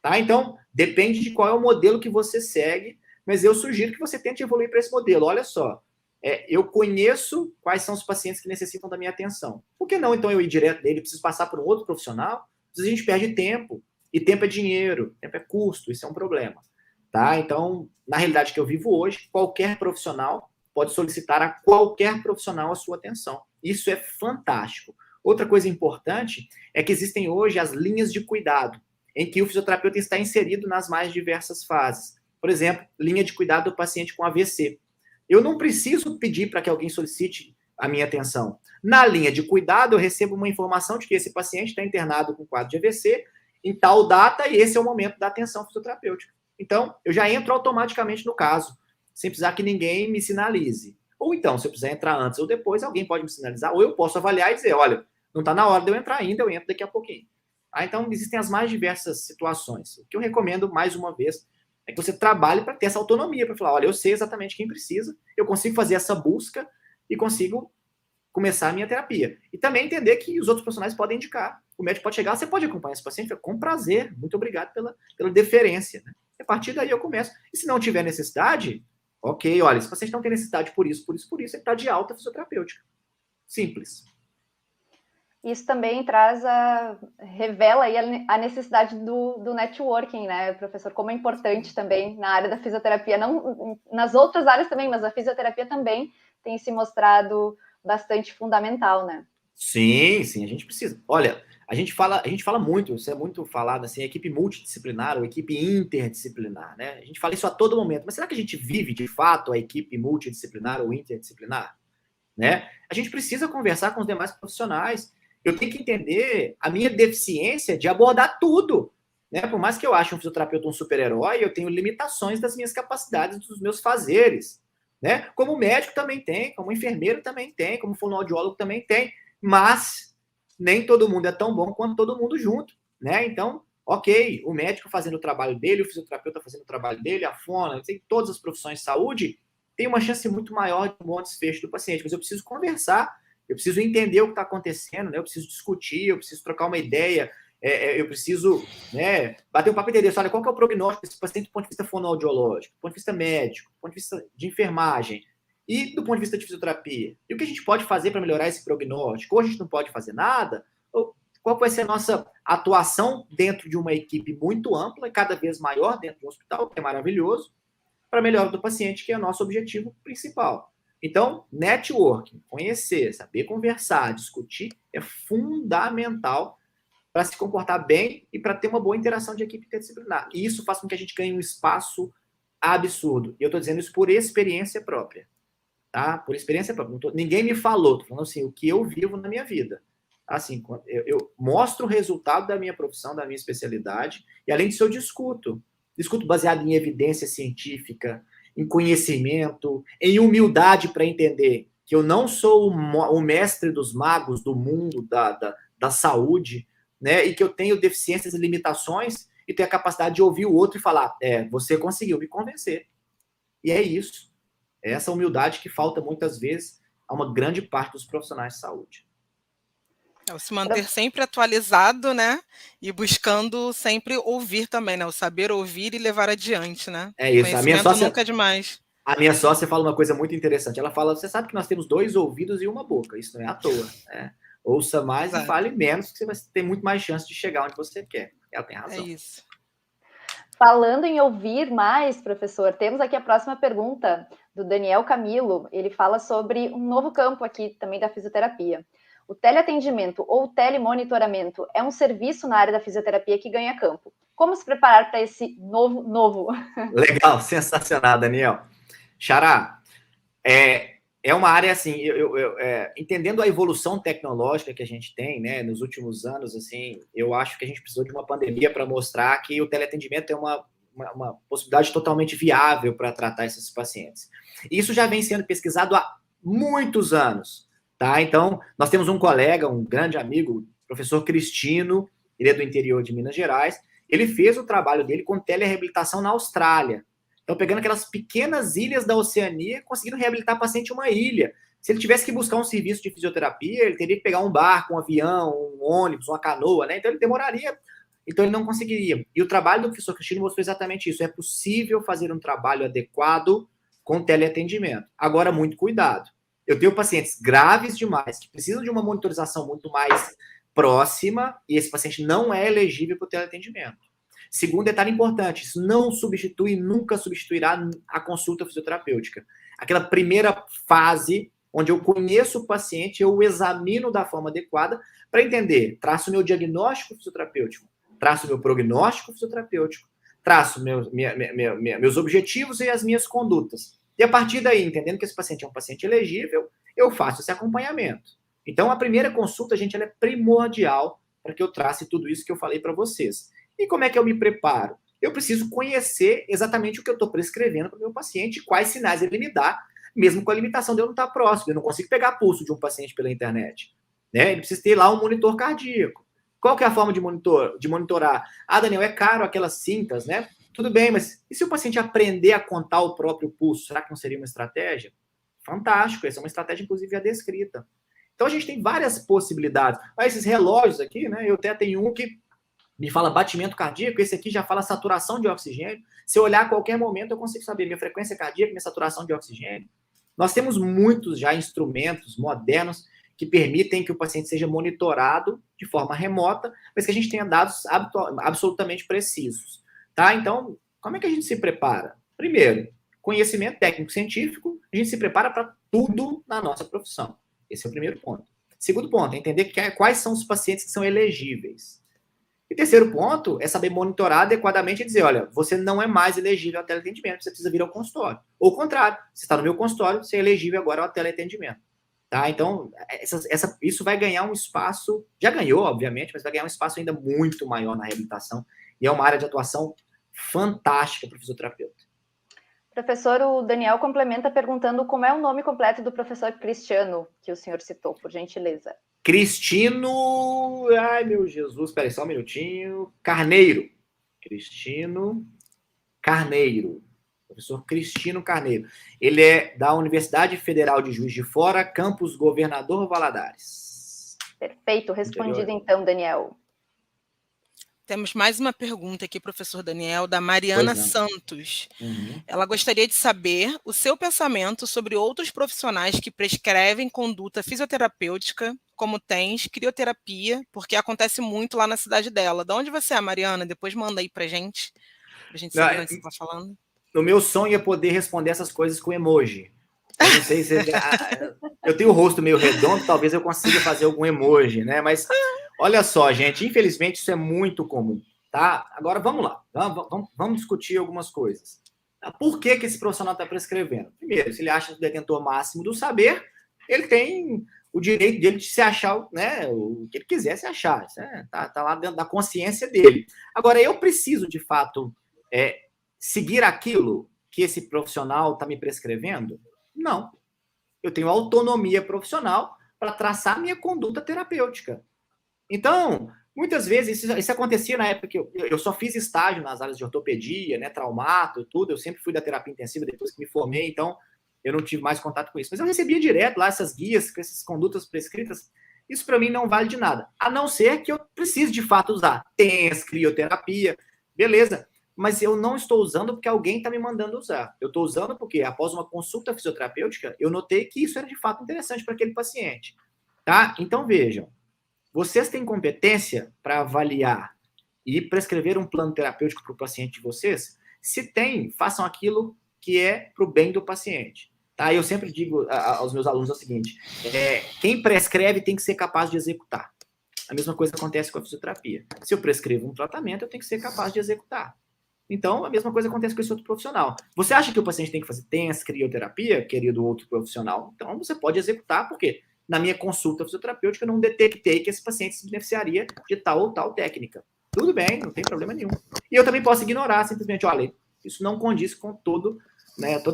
Tá? Então, depende de qual é o modelo que você segue, mas eu sugiro que você tente evoluir para esse modelo. Olha só, eu conheço quais são os pacientes que necessitam da minha atenção. Por que não, então, eu ir direto dele? Preciso passar por um outro profissional? A gente perde tempo. E tempo é dinheiro, tempo é custo, isso é um problema. Tá? Então, na realidade que eu vivo hoje, qualquer profissional pode solicitar a qualquer profissional a sua atenção. Isso é fantástico. Outra coisa importante é que existem hoje as linhas de cuidado, em que o fisioterapeuta está inserido nas mais diversas fases. Por exemplo, linha de cuidado do paciente com AVC. Eu não preciso pedir para que alguém solicite a minha atenção. Na linha de cuidado, eu recebo uma informação de que esse paciente está internado com quadro de AVC em tal data e esse é o momento da atenção fisioterapêutica. Então, eu já entro automaticamente no caso, sem precisar que ninguém me sinalize. Ou então, se eu precisar entrar antes ou depois, alguém pode me sinalizar, ou eu posso avaliar e dizer, olha, não está na hora de eu entrar ainda, eu entro daqui a pouquinho. Então, existem as mais diversas situações. O que eu recomendo, mais uma vez, é que você trabalhe para ter essa autonomia, para falar, olha, eu sei exatamente quem precisa, eu consigo fazer essa busca e consigo começar a minha terapia. E também entender que os outros profissionais podem indicar. O médico pode chegar, você pode acompanhar esse paciente? Com prazer, muito obrigado pela deferência, né? A partir daí eu começo. E se não tiver necessidade, ok, olha, esse paciente não tem necessidade por isso, ele está de alta fisioterapêutica. Simples. Isso também revela aí a necessidade do networking, né, professor? Como é importante também na área da fisioterapia, não nas outras áreas também, mas a fisioterapia também tem se mostrado bastante fundamental, né? Sim, a gente precisa. Olha, a gente fala muito, isso é muito falado assim, equipe multidisciplinar ou equipe interdisciplinar, né? A gente fala isso a todo momento, mas será que a gente vive de fato a equipe multidisciplinar ou interdisciplinar? Né? A gente precisa conversar com os demais profissionais. Eu tenho que entender a minha deficiência de abordar tudo. Né? Por mais que eu ache um fisioterapeuta um super-herói, eu tenho limitações das minhas capacidades, dos meus fazeres. Né? Como médico também tem, como enfermeiro também tem, como fonoaudiólogo também tem. Mas nem todo mundo é tão bom quanto todo mundo junto, né? Então, ok, o médico fazendo o trabalho dele, o fisioterapeuta fazendo o trabalho dele, a fono, todas as profissões de saúde, tem uma chance muito maior de um bom desfecho do paciente, mas eu preciso conversar, eu preciso entender o que está acontecendo, né? Eu preciso discutir, eu preciso trocar uma ideia, eu preciso, né, bater um papo e entender, olha, qual que é o prognóstico desse paciente do ponto de vista fonoaudiológico, do ponto de vista médico, do ponto de vista de enfermagem. E do ponto de vista de fisioterapia? E o que a gente pode fazer para melhorar esse prognóstico? Ou a gente não pode fazer nada? Ou qual vai ser a nossa atuação dentro de uma equipe muito ampla e cada vez maior dentro do hospital, que é maravilhoso, para a melhora do paciente, que é o nosso objetivo principal. Então, networking, conhecer, saber conversar, discutir, é fundamental para se comportar bem e para ter uma boa interação de equipe interdisciplinar. E isso faz com que a gente ganhe um espaço absurdo. E eu estou dizendo isso por experiência própria. Tá? Por experiência própria. Ninguém me falou, estou falando assim, o que eu vivo na minha vida. Assim, eu mostro o resultado da minha profissão, da minha especialidade, e além disso eu discuto. Discuto baseado em evidência científica, em conhecimento, em humildade para entender que eu não sou o mestre dos magos do mundo da saúde, né? E que eu tenho deficiências e limitações e tenho a capacidade de ouvir o outro e falar, você conseguiu me convencer. E é isso. É essa humildade que falta muitas vezes a uma grande parte dos profissionais de saúde. Se manter sempre atualizado, né? E buscando sempre ouvir também, né? O saber ouvir e levar adiante, né? É isso. Conhecimento nunca é demais. A minha sócia fala uma coisa muito interessante. Ela fala, você sabe que nós temos 2 ouvidos e uma boca. Isso não é à toa. Né? Ouça mais e fale menos, que você vai ter muito mais chance de chegar onde você quer. Ela tem razão. É isso. Falando em ouvir mais, professor, temos aqui a próxima pergunta do Daniel Camilo. Ele fala sobre um novo campo aqui também da fisioterapia. O teleatendimento ou telemonitoramento é um serviço na área da fisioterapia que ganha campo. Como se preparar para esse novo? Legal, sensacional, Daniel. Xará, é uma área assim, entendendo a evolução tecnológica que a gente tem, né, nos últimos anos, assim, eu acho que a gente precisou de uma pandemia para mostrar que o teleatendimento é uma possibilidade totalmente viável para tratar esses pacientes. E isso já vem sendo pesquisado há muitos anos. Tá? Então, nós temos um colega, um grande amigo, professor Cristino, ele é do interior de Minas Gerais, ele fez o trabalho dele com telereabilitação na Austrália. Então, pegando aquelas pequenas ilhas da Oceania, conseguindo reabilitar paciente em uma ilha. Se ele tivesse que buscar um serviço de fisioterapia, ele teria que pegar um barco, um avião, um ônibus, uma canoa, né? Então, ele demoraria, então ele não conseguiria. E o trabalho do professor Cristino mostrou exatamente isso. É possível fazer um trabalho adequado com teleatendimento. Agora, muito cuidado. Eu tenho pacientes graves demais, que precisam de uma monitorização muito mais próxima, e esse paciente não é elegível para o teleatendimento. Segundo detalhe importante, isso não substitui, nunca substituirá a consulta fisioterapêutica. Aquela primeira fase, onde eu conheço o paciente, eu o examino da forma adequada para entender, traço meu diagnóstico fisioterapêutico, traço meu prognóstico fisioterapêutico, traço meus objetivos e as minhas condutas. E a partir daí, entendendo que esse paciente é um paciente elegível, eu faço esse acompanhamento. Então, a primeira consulta, gente, ela é primordial para que eu trace tudo isso que eu falei para vocês. E como é que eu me preparo? Eu preciso conhecer exatamente o que eu estou prescrevendo para o meu paciente, quais sinais ele me dá, mesmo com a limitação de eu não estar próximo. Eu não consigo pegar pulso de um paciente pela internet. Né? Ele precisa ter lá um monitor cardíaco. Qual que é a forma de monitorar? Ah, Daniel, é caro aquelas cintas, né? Tudo bem, mas e se o paciente aprender a contar o próprio pulso? Será que não seria uma estratégia? Fantástico, essa é uma estratégia, inclusive, já descrita. Então, a gente tem várias possibilidades. Esses relógios aqui, né? Eu até tenho um que me fala batimento cardíaco, esse aqui já fala saturação de oxigênio. Se eu olhar a qualquer momento, eu consigo saber minha frequência cardíaca, minha saturação de oxigênio. Nós temos muitos já instrumentos modernos que permitem que o paciente seja monitorado de forma remota, mas que a gente tenha dados absolutamente precisos. Tá? Então, como é que a gente se prepara? Primeiro, conhecimento técnico-científico, a gente se prepara para tudo na nossa profissão. Esse é o primeiro ponto. Segundo ponto, é entender quais são os pacientes que são elegíveis. E terceiro ponto é saber monitorar adequadamente e dizer, olha, você não é mais elegível ao teleatendimento, você precisa vir ao consultório. Ou o contrário, você está no meu consultório, você é elegível agora ao teleatendimento. Tá? Então, isso vai ganhar um espaço, já ganhou, obviamente, mas vai ganhar um espaço ainda muito maior na reabilitação. E é uma área de atuação fantástica para o fisioterapeuta. Professor, o Daniel complementa perguntando como é o nome completo do professor Cristiano, que o senhor citou, por gentileza. Cristino... Ai, meu Jesus, peraí, só um minutinho. Carneiro. Cristino Carneiro. Professor Cristino Carneiro. Ele é da Universidade Federal de Juiz de Fora, campus Governador Valadares. Perfeito, respondido então, Daniel. Temos mais uma pergunta aqui, professor Daniel, da Pois Mariana não. Santos. Uhum. Ela gostaria de saber o seu pensamento sobre outros profissionais que prescrevem conduta fisioterapêutica, como TENS, crioterapia, porque acontece muito lá na cidade dela. De onde você é, Mariana? Depois manda aí pra gente saber de onde você está falando. O meu sonho é poder responder essas coisas com emoji. Eu não sei se... eu tenho o rosto meio redondo, talvez eu consiga fazer algum emoji, né? Mas olha só, gente, infelizmente isso é muito comum, tá? Agora vamos lá, vamos discutir algumas coisas. Por que esse profissional está prescrevendo? Primeiro, se ele acha o detentor máximo do saber, ele tem o direito dele de se achar, né, o que ele quiser se achar. Isso tá lá dentro da consciência dele. Agora, eu preciso, de fato, seguir aquilo que esse profissional está me prescrevendo? Não. Eu tenho autonomia profissional para traçar minha conduta terapêutica. Então, muitas vezes, isso acontecia na época que eu só fiz estágio nas áreas de ortopedia, né, traumato, tudo. Eu sempre fui da terapia intensiva depois que me formei, então eu não tive mais contato com isso. Mas eu recebia direto lá essas guias, com essas condutas prescritas. Isso para mim não vale de nada. A não ser que eu precise de fato usar TENS, crioterapia, beleza. Mas eu não estou usando porque alguém está me mandando usar. Eu estou usando porque, após uma consulta fisioterapêutica, eu notei que isso era de fato interessante para aquele paciente. Tá? Então, vejam. Vocês têm competência para avaliar e prescrever um plano terapêutico para o paciente de vocês? Se tem, façam aquilo que é para o bem do paciente. Tá? Eu sempre digo aos meus alunos o seguinte, quem prescreve tem que ser capaz de executar. A mesma coisa acontece com a fisioterapia. Se eu prescrevo um tratamento, eu tenho que ser capaz de executar. Então, a mesma coisa acontece com esse outro profissional. Você acha que o paciente tem que fazer TENS, crioterapia, querido outro profissional? Então, você pode executar, porque na minha consulta fisioterapêutica eu não detectei que esse paciente se beneficiaria de tal ou tal técnica. Tudo bem, não tem problema nenhum. E eu também posso ignorar, simplesmente, olha, isso não condiz com toda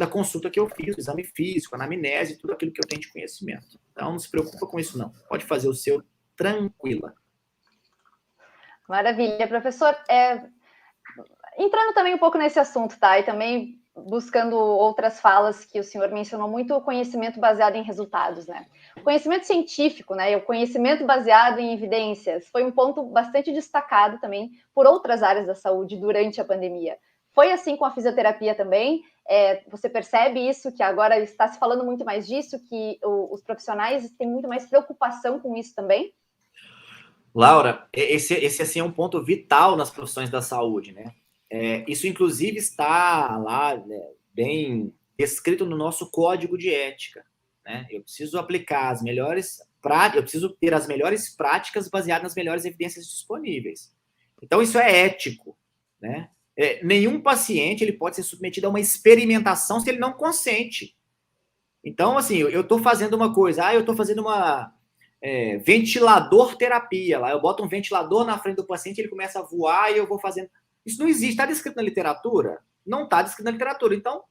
a consulta que eu fiz, o exame físico, a anamnese, tudo aquilo que eu tenho de conhecimento. Então, não se preocupa com isso, não. Pode fazer o seu tranquila. Maravilha, professor. Entrando também um pouco nesse assunto, tá? E também buscando outras falas que o senhor mencionou muito, o conhecimento baseado em resultados, né? O conhecimento científico, né? E o conhecimento baseado em evidências foi um ponto bastante destacado também por outras áreas da saúde durante a pandemia. Foi assim com a fisioterapia também? Você percebe isso, que agora está se falando muito mais disso, que os profissionais têm muito mais preocupação com isso também? Laura, esse assim, é um ponto vital nas profissões da saúde, né? Isso, inclusive, está lá, né, bem escrito no nosso código de ética, né? Eu preciso aplicar eu preciso ter as melhores práticas baseadas nas melhores evidências disponíveis. Então, isso é ético, né? Nenhum paciente ele pode ser submetido a uma experimentação se ele não consente. Então, assim, eu estou fazendo uma coisa, eu estou fazendo uma ventilador terapia, lá eu boto um ventilador na frente do paciente, ele começa a voar e eu vou fazendo... Isso não existe. Está descrito na literatura? Não está descrito na literatura. Então,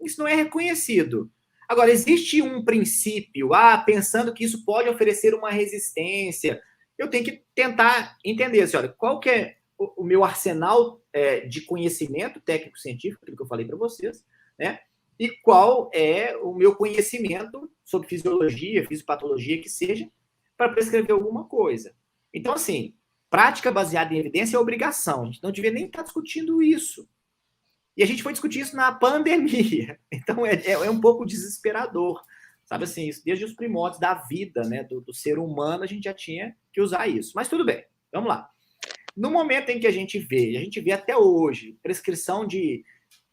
isso não é reconhecido. Agora, existe um princípio, pensando que isso pode oferecer uma resistência. Eu tenho que tentar entender, assim, olha, qual que é o meu arsenal de conhecimento técnico-científico, aquilo que eu falei para vocês, né? E qual é o meu conhecimento sobre fisiologia, fisiopatologia, que seja, para prescrever alguma coisa. Então, assim, prática baseada em evidência é obrigação. A gente não devia nem estar discutindo isso. E a gente foi discutir isso na pandemia. Então, é um pouco desesperador. Sabe assim, isso desde os primórdios da vida, né, do ser humano, a gente já tinha que usar isso. Mas tudo bem, vamos lá. No momento em que a gente vê até hoje, prescrição de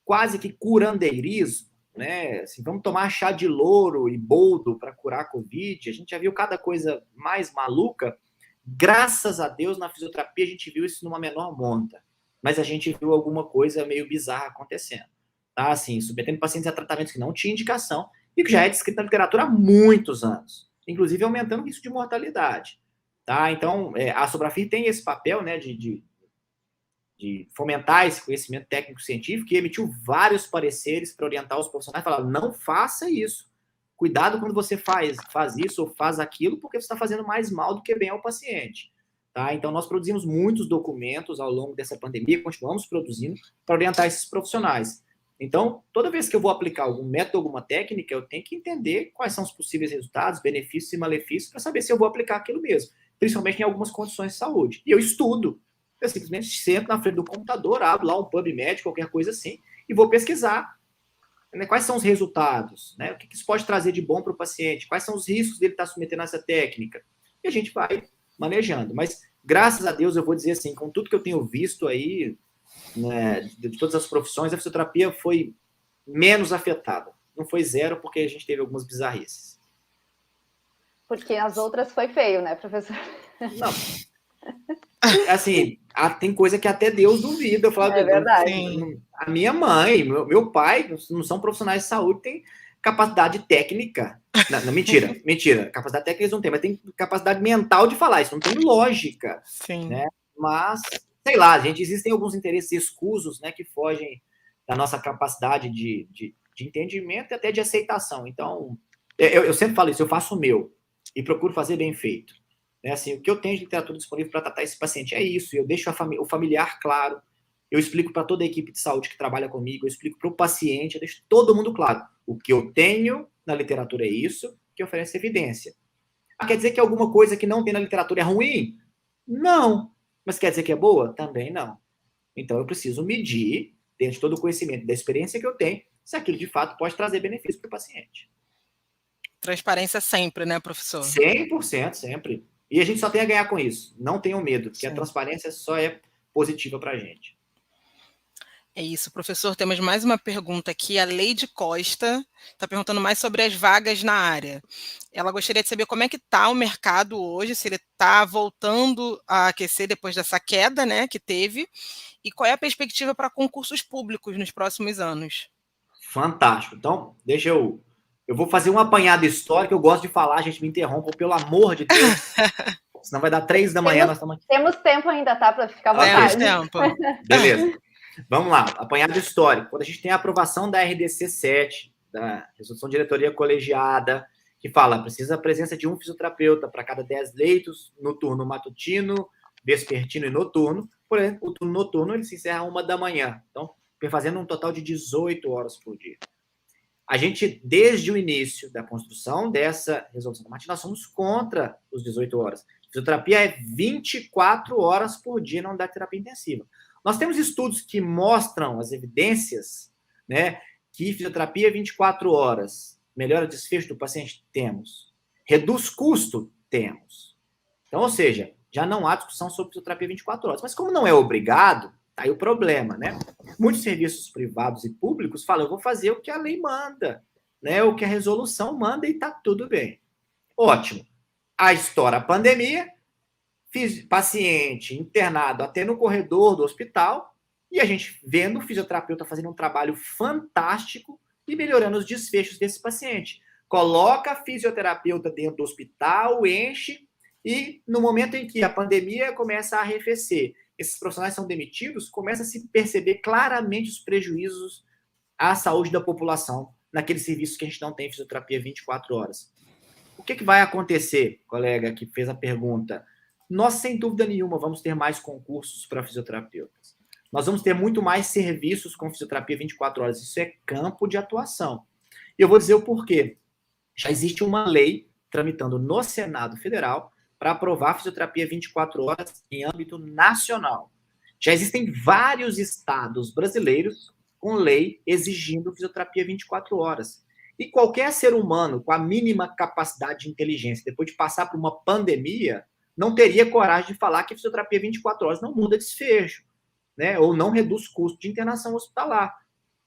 quase que curandeirismo, né? Assim, vamos tomar chá de louro e boldo para curar a Covid. A gente já viu cada coisa mais maluca. Graças a Deus, na fisioterapia, a gente viu isso numa menor monta. Mas a gente viu alguma coisa meio bizarra acontecendo. Tá? Assim, submetendo pacientes a tratamentos que não tinham indicação e que já é descrito na literatura há muitos anos. Inclusive aumentando o risco de mortalidade. Tá? Então, a Sobrafir tem esse papel, né, de fomentar esse conhecimento técnico-científico e emitiu vários pareceres para orientar os profissionais e falar, não faça isso. Cuidado quando você faz isso ou faz aquilo, porque você está fazendo mais mal do que bem ao paciente. Tá? Então, nós produzimos muitos documentos ao longo dessa pandemia, continuamos produzindo para orientar esses profissionais. Então, toda vez que eu vou aplicar algum método, alguma técnica, eu tenho que entender quais são os possíveis resultados, benefícios e malefícios, para saber se eu vou aplicar aquilo mesmo, principalmente em algumas condições de saúde. E eu estudo. Eu simplesmente sento na frente do computador, abro lá um PubMed, qualquer coisa assim, e vou pesquisar. Né? Quais são os resultados? Né? O que isso pode trazer de bom para o paciente? Quais são os riscos dele estar submetendo a essa técnica? E a gente vai manejando. Mas, graças a Deus, eu vou dizer assim, com tudo que eu tenho visto aí, né, de todas as profissões, a fisioterapia foi menos afetada. Não foi zero, porque a gente teve algumas bizarrices. Porque as outras foi feio, né, professor? Não. Assim, tem coisa que até Deus duvida. Eu falo, é verdade. A minha mãe, meu pai, não são profissionais de saúde, têm capacidade técnica. Não, mentira. Capacidade técnica eles não têm, mas tem capacidade mental de falar. Isso não tem lógica. Sim. Né? Mas, sei lá, gente, existem alguns interesses escusos, né, que fogem da nossa capacidade de entendimento e até de aceitação. Então, eu sempre falo isso, eu faço o meu e procuro fazer bem feito. Assim, o que eu tenho de literatura disponível para tratar esse paciente é isso. Eu deixo o familiar claro, eu explico para toda a equipe de saúde que trabalha comigo, eu explico para o paciente, eu deixo todo mundo claro. O que eu tenho na literatura é isso, que oferece evidência. Quer dizer que alguma coisa que não tem na literatura é ruim? Não. Mas quer dizer que é boa? Também não. Então eu preciso medir, dentro de todo o conhecimento, da experiência que eu tenho, se aquilo de fato pode trazer benefício para o paciente. Transparência sempre, né, professor? 100% sempre. E a gente só tem a ganhar com isso. Não tenham medo, porque a transparência só é positiva para a gente. É isso, professor. Temos mais uma pergunta aqui. A Leide Costa está perguntando mais sobre as vagas na área. Ela gostaria de saber como é que está o mercado hoje, se ele está voltando a aquecer depois dessa queda, né, que teve, e qual é a perspectiva para concursos públicos nos próximos anos. Fantástico. Então, deixa eu vou fazer um apanhado histórico. Eu gosto de falar, a gente me interrompa, pelo amor de Deus. Senão vai dar 3 da manhã. Nós estamos aqui. Temos tempo ainda, tá? Para ficar à vontade. Temos tempo. Beleza. Vamos lá. Apanhado histórico. Quando a gente tem a aprovação da RDC 7, da Resolução de Diretoria Colegiada, que fala precisa a presença de um fisioterapeuta para cada 10 leitos no turno matutino, vespertino e noturno. Por exemplo, o turno noturno ele se encerra 1 da manhã. Então, fazendo um total de 18 horas por dia. A gente, desde o início da construção dessa resolução da Martin, nós somos contra os 18 horas. Fisioterapia é 24 horas por dia na unidade de terapia intensiva. Nós temos estudos que mostram as evidências, né, que fisioterapia 24 horas melhora o desfecho do paciente? Temos. Reduz custo? Temos. Então, ou seja, já não há discussão sobre fisioterapia 24 horas. Mas como não é obrigado, tá aí o problema, né? Muitos serviços privados e públicos falam, eu vou fazer o que a lei manda, né? O que a resolução manda e tá tudo bem. Ótimo. Aí estoura a pandemia, paciente internado até no corredor do hospital, e a gente vendo o fisioterapeuta fazendo um trabalho fantástico e melhorando os desfechos desse paciente. Coloca a fisioterapeuta dentro do hospital, enche, e no momento em que a pandemia começa a arrefecer, esses profissionais são demitidos, começa a se perceber claramente os prejuízos à saúde da população naqueles serviços que a gente não tem fisioterapia 24 horas. O que vai acontecer, colega que fez a pergunta? Nós, sem dúvida nenhuma, vamos ter mais concursos para fisioterapeutas. Nós vamos ter muito mais serviços com fisioterapia 24 horas. Isso é campo de atuação. E eu vou dizer o porquê. Já existe uma lei tramitando no Senado Federal para aprovar a fisioterapia 24 horas em âmbito nacional. Já existem vários estados brasileiros com lei exigindo fisioterapia 24 horas. E qualquer ser humano com a mínima capacidade de inteligência, depois de passar por uma pandemia, não teria coragem de falar que fisioterapia 24 horas não muda desfecho, né? Ou não reduz custo de internação hospitalar.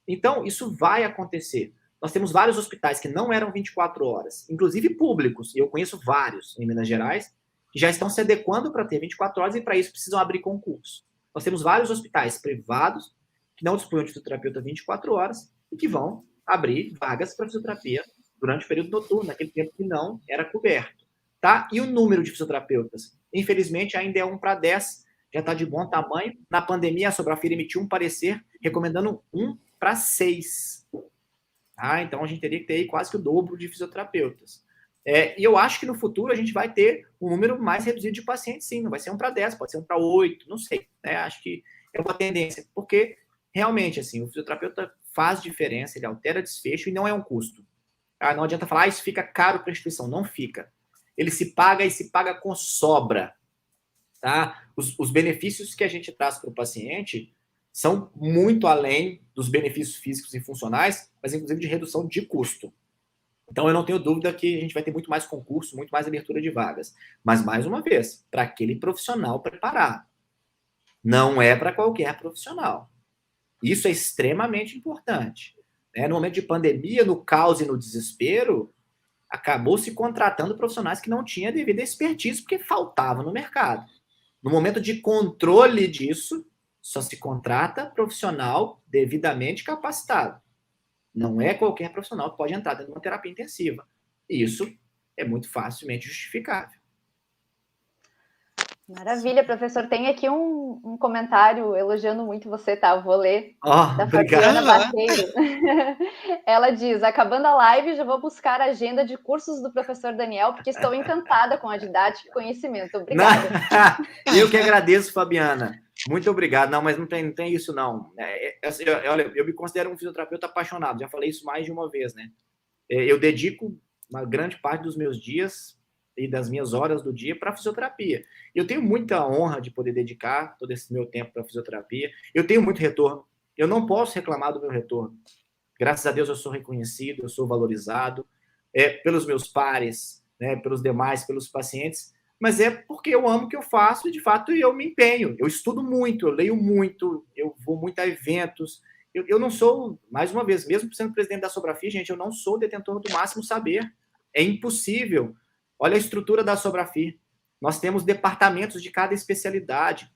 Então, isso vai acontecer. Nós temos vários hospitais que não eram 24 horas, inclusive públicos, e eu conheço vários em Minas Gerais, que já estão se adequando para ter 24 horas e para isso precisam abrir concurso. Nós temos vários hospitais privados que não dispõem de fisioterapeuta 24 horas e que vão abrir vagas para fisioterapia durante o período noturno, naquele tempo que não era coberto. Tá? E o número de fisioterapeutas? Infelizmente, ainda é 1 para 10, já está de bom tamanho. Na pandemia, a Sobrafir emitiu um parecer recomendando 1 para 6. Tá? Então, a gente teria que ter aí quase que o dobro de fisioterapeutas. E eu acho que no futuro a gente vai ter um número mais reduzido de pacientes, sim. Não vai ser 1 para 10, pode ser 1 para 8, não sei. Né? Acho que é uma tendência, porque realmente assim, o fisioterapeuta faz diferença, ele altera desfecho e não é um custo. Não adianta falar, isso fica caro para a instituição. Não fica. Ele se paga e se paga com sobra. tá? Os benefícios que a gente traz para o paciente são muito além dos benefícios físicos e funcionais, mas inclusive de redução de custo. Então, eu não tenho dúvida que a gente vai ter muito mais concurso, muito mais abertura de vagas. Mas, mais uma vez, para aquele profissional preparado. Não é para qualquer profissional. Isso é extremamente importante. No momento de pandemia, no caos e no desespero, acabou se contratando profissionais que não tinham devida expertise, porque faltava no mercado. No momento de controle disso, só se contrata profissional devidamente capacitado. Não é qualquer profissional que pode entrar dentro de uma terapia intensiva. E isso é muito facilmente justificável. Maravilha, professor. Tem aqui um comentário elogiando muito você, tá? Eu vou ler. Da Obrigado. Fabiana Barreiro. Ela diz, acabando a live, já vou buscar a agenda de cursos do professor Daniel, porque estou encantada com a didática e conhecimento. Obrigada. Eu que agradeço, Fabiana. Muito obrigado. Não, mas não tem isso, não. Olha, eu me considero um fisioterapeuta apaixonado. Já falei isso mais de uma vez, né? Eu dedico uma grande parte dos meus dias e das minhas horas do dia para fisioterapia. Eu tenho muita honra de poder dedicar todo esse meu tempo para fisioterapia. Eu tenho muito retorno. Eu não posso reclamar do meu retorno. Graças a Deus eu sou reconhecido, eu sou valorizado pelos meus pares, né, pelos demais, pelos pacientes, mas é porque eu amo o que eu faço e, de fato, eu me empenho. Eu estudo muito, eu leio muito, eu vou muito a eventos. Eu não sou, mais uma vez, mesmo sendo presidente da Sobrafir, gente, eu não sou detentor do máximo saber. É impossível. Olha a estrutura da Sobrafir. Nós temos departamentos de cada especialidade.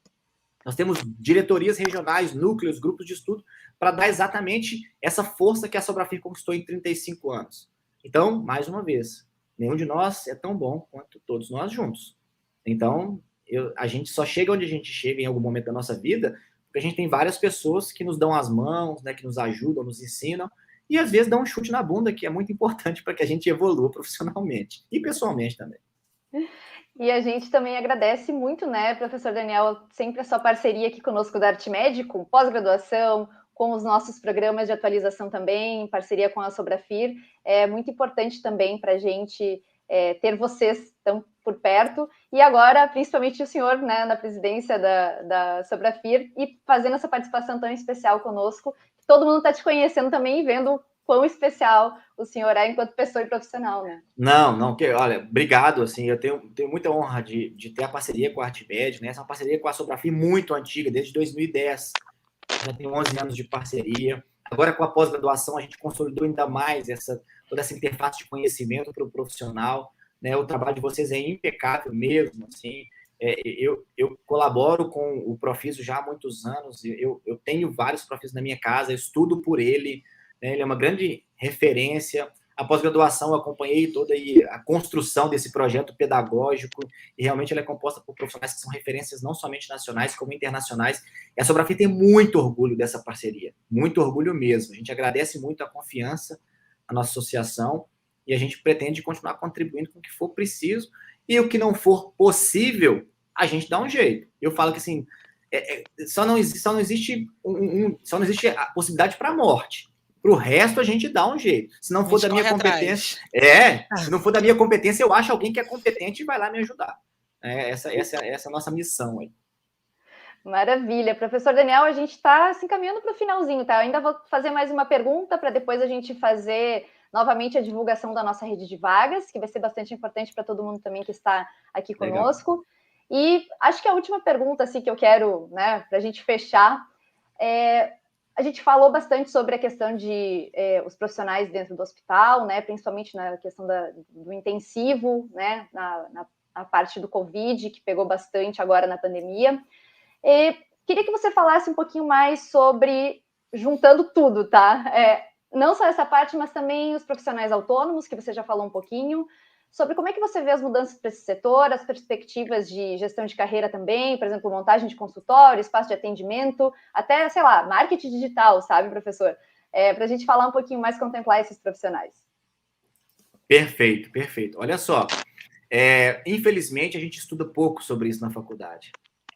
Nós temos diretorias regionais, núcleos, grupos de estudo, para dar exatamente essa força que a Sobrafir conquistou em 35 anos. Então, mais uma vez, nenhum de nós é tão bom quanto todos nós juntos. Então, a gente só chega onde a gente chega em algum momento da nossa vida, porque a gente tem várias pessoas que nos dão as mãos, né, que nos ajudam, nos ensinam, e às vezes dão um chute na bunda, que é muito importante para que a gente evolua profissionalmente e pessoalmente também. E a gente também agradece muito, né, professor Daniel, sempre a sua parceria aqui conosco da ArtMed, com pós-graduação, com os nossos programas de atualização também, em parceria com a Sobrafir. É muito importante também para a gente ter vocês tão por perto. E agora, principalmente o senhor, né, na presidência da Sobrafir e fazendo essa participação tão especial conosco. Todo mundo está te conhecendo também e vendo quão especial o senhor é enquanto pessoa e profissional, né? Não, olha, obrigado, assim, eu tenho muita honra de ter a parceria com a ArtMed, né? Essa é uma parceria com a Sobrafir muito antiga, desde 2010, já tem 11 anos de parceria. Agora, com a pós-graduação, a gente consolidou ainda mais toda essa interface de conhecimento para o profissional, né? O trabalho de vocês é impecável mesmo, assim. Eu colaboro com o Profisio já há muitos anos, eu tenho vários Profisios na minha casa, eu estudo por ele, né? Ele é uma grande referência. A pós-graduação, eu acompanhei toda a construção desse projeto pedagógico, e realmente ela é composta por profissionais que são referências não somente nacionais, como internacionais. E a Sobrafir tem muito orgulho dessa parceria, muito orgulho mesmo. A gente agradece muito a confiança à nossa associação, e a gente pretende continuar contribuindo com o que for preciso, e o que não for possível, a gente dá um jeito. Eu falo que, assim, só não existe a possibilidade para a morte. Para o resto, a gente dá um jeito. Se não for da minha competência... se não for da minha competência, eu acho alguém que é competente e vai lá me ajudar. Essa é a nossa missão aí. Maravilha. Professor Daniel, a gente está se encaminhando para o finalzinho, tá? Eu ainda vou fazer mais uma pergunta para depois a gente fazer novamente a divulgação da nossa rede de vagas, que vai ser bastante importante para todo mundo também que está aqui conosco. Legal. E acho que a última pergunta assim, que eu quero, né, para a gente fechar, a gente falou bastante sobre a questão de os profissionais dentro do hospital, né, principalmente na questão do intensivo, né, na parte do Covid, que pegou bastante agora na pandemia. Queria que você falasse um pouquinho mais sobre, juntando tudo, tá? Não só essa parte, mas também os profissionais autônomos, que você já falou um pouquinho, sobre como é que você vê as mudanças para esse setor, as perspectivas de gestão de carreira também, por exemplo, montagem de consultório, espaço de atendimento, até, sei lá, marketing digital, sabe, professor? Para a gente falar um pouquinho mais, contemplar esses profissionais. Perfeito. Olha só, infelizmente a gente estuda pouco sobre isso na faculdade,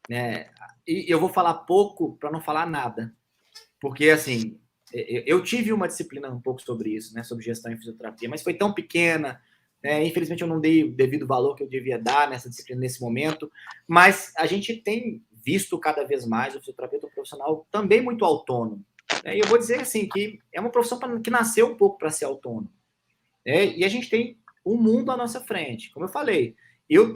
né? E eu vou falar pouco para não falar nada, porque, assim, eu tive uma disciplina um pouco sobre isso, né, sobre gestão em fisioterapia, mas foi tão pequena, Infelizmente, eu não dei o devido valor que eu devia dar nessa disciplina nesse momento, mas a gente tem visto cada vez mais o fisioterapeuta profissional também muito autônomo. E eu vou dizer assim, que é uma profissão que nasceu um pouco para ser autônomo. E a gente tem um mundo à nossa frente. Como eu falei, eu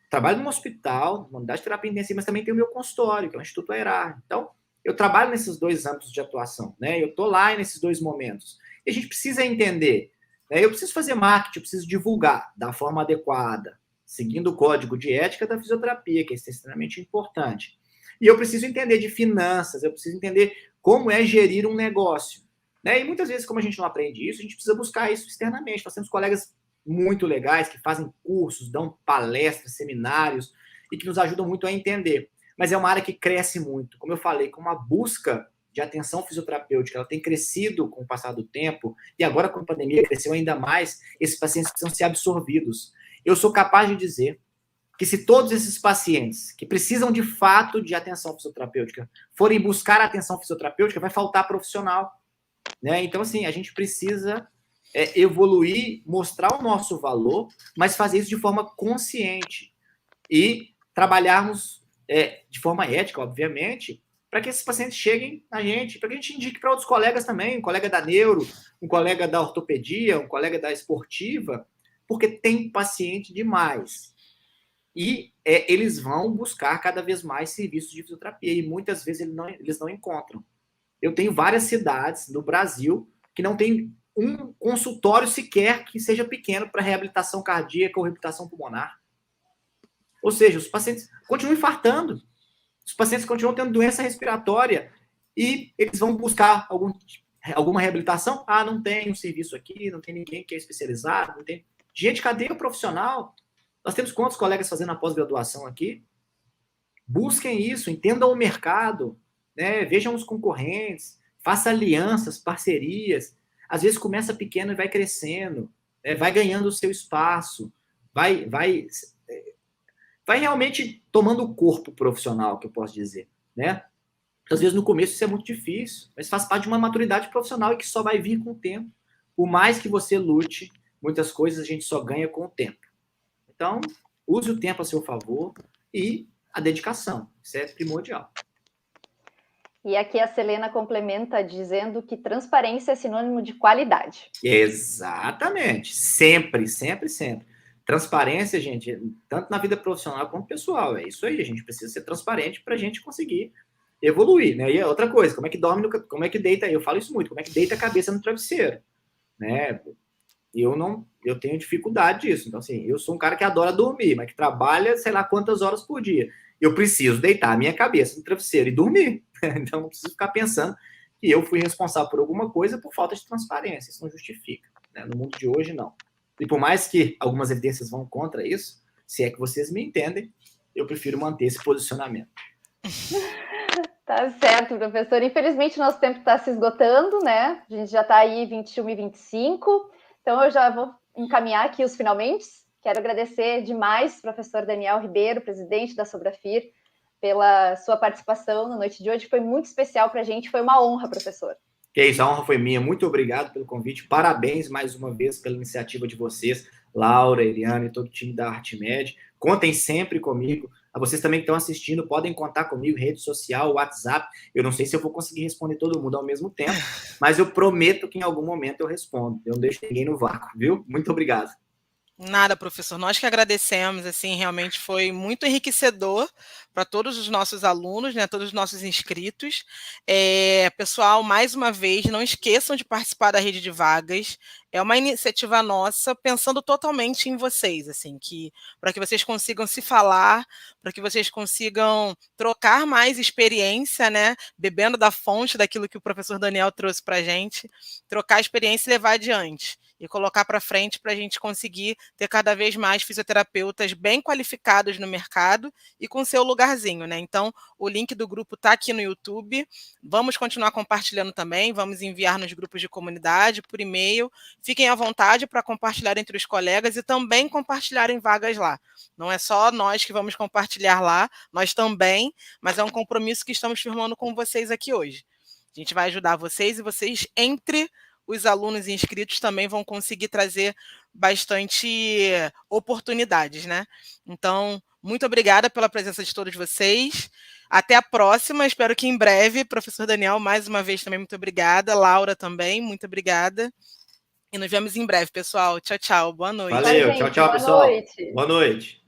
trabalho num hospital, numa unidade de terapia intensiva, mas também tenho o meu consultório, que é o Instituto Aerar. Então, eu trabalho nesses dois âmbitos de atuação, Eu estou lá nesses dois momentos. E a gente precisa entender, eu preciso fazer marketing, eu preciso divulgar da forma adequada, seguindo o código de ética da fisioterapia, que é extremamente importante. E eu preciso entender de finanças, eu preciso entender como é gerir um negócio. E muitas vezes, como a gente não aprende isso, a gente precisa buscar isso externamente. Nós temos colegas muito legais que fazem cursos, dão palestras, seminários e que nos ajudam muito a entender. Mas é uma área que cresce muito. Como eu falei, com uma busca de atenção fisioterapêutica, ela tem crescido com o passar do tempo, e agora com a pandemia cresceu ainda mais, esses pacientes precisam ser absorvidos. Eu sou capaz de dizer que se todos esses pacientes que precisam de fato de atenção fisioterapêutica forem buscar atenção fisioterapêutica, vai faltar profissional. Então, assim, a gente precisa evoluir, mostrar o nosso valor, mas fazer isso de forma consciente e trabalharmos de forma ética, obviamente, para que esses pacientes cheguem a gente, para que a gente indique para outros colegas também, um colega da neuro, um colega da ortopedia, um colega da esportiva, porque tem paciente demais. E eles vão buscar cada vez mais serviços de fisioterapia, e muitas vezes eles não encontram. Eu tenho várias cidades no Brasil que não tem um consultório sequer que seja pequeno para reabilitação cardíaca ou reabilitação pulmonar. Ou seja, os pacientes continuam infartando, os pacientes continuam tendo doença respiratória e eles vão buscar alguma reabilitação. Ah, não tem um serviço aqui, não tem ninguém que é especializado, não tem. Gente, cadê o profissional? Nós temos quantos colegas fazendo a pós-graduação aqui? Busquem isso, entendam o mercado, vejam os concorrentes, faça alianças, parcerias. Às vezes começa pequeno e vai crescendo, vai ganhando o seu espaço, vai realmente tomando o corpo profissional, que eu posso dizer, Às vezes no começo isso é muito difícil, mas faz parte de uma maturidade profissional e que só vai vir com o tempo. Por mais que você lute, muitas coisas a gente só ganha com o tempo. Então, use o tempo a seu favor e a dedicação. Isso é primordial. E aqui a Selena complementa dizendo que transparência é sinônimo de qualidade. Exatamente. Sempre, sempre, sempre. Transparência, gente, tanto na vida profissional quanto pessoal. É isso aí, a gente precisa ser transparente para a gente conseguir evoluir, E outra coisa, como é que dorme, como é que deita, eu falo isso muito, como é que deita a cabeça no travesseiro, Eu tenho dificuldade disso. Então, assim, eu sou um cara que adora dormir, mas que trabalha, sei lá, quantas horas por dia. Eu preciso deitar a minha cabeça no travesseiro e dormir. Então, não preciso ficar pensando que eu fui responsável por alguma coisa por falta de transparência. Isso não justifica. No mundo de hoje, não. E por mais que algumas evidências vão contra isso, se é que vocês me entendem, eu prefiro manter esse posicionamento. Tá certo, professor. Infelizmente, nosso tempo está se esgotando, A gente já está aí 21 e 25. Então, eu já vou encaminhar aqui os finalmente. Quero agradecer demais, professor Daniel Ribeiro, presidente da Sobrafir, pela sua participação na noite de hoje. Foi muito especial para a gente. Foi uma honra, professor. Que isso, a honra foi minha. Muito obrigado pelo convite. Parabéns mais uma vez pela iniciativa de vocês, Laura, Eliane e todo o time da ArtMed. Contem sempre comigo. A vocês também que estão assistindo, podem contar comigo, rede social, WhatsApp. Eu não sei se eu vou conseguir responder todo mundo ao mesmo tempo, mas eu prometo que em algum momento eu respondo. Eu não deixo ninguém no vácuo, viu? Muito obrigado. Nada, professor. Nós que agradecemos, assim, realmente foi muito enriquecedor para todos os nossos alunos, todos os nossos inscritos. Pessoal, mais uma vez, não esqueçam de participar da rede de vagas. É uma iniciativa nossa, pensando totalmente em vocês, assim, para que vocês consigam se falar, para que vocês consigam trocar mais experiência, bebendo da fonte daquilo que o professor Daniel trouxe para a gente, trocar experiência e levar adiante. E colocar para frente para a gente conseguir ter cada vez mais fisioterapeutas bem qualificados no mercado e com seu lugarzinho, Então, o link do grupo está aqui no YouTube. Vamos continuar compartilhando também, vamos enviar nos grupos de comunidade, por e-mail. Fiquem à vontade para compartilhar entre os colegas e também compartilharem vagas lá. Não é só nós que vamos compartilhar lá, nós também, mas é um compromisso que estamos firmando com vocês aqui hoje. A gente vai ajudar vocês e vocês entre os alunos inscritos também vão conseguir trazer bastante oportunidades, né? Então, muito obrigada pela presença de todos vocês. Até a próxima, espero que em breve. Professor Daniel, mais uma vez também muito obrigada. Laura também, muito obrigada. E nos vemos em breve, pessoal. Tchau, tchau. Boa noite. Valeu, tchau, tchau, pessoal. Boa noite.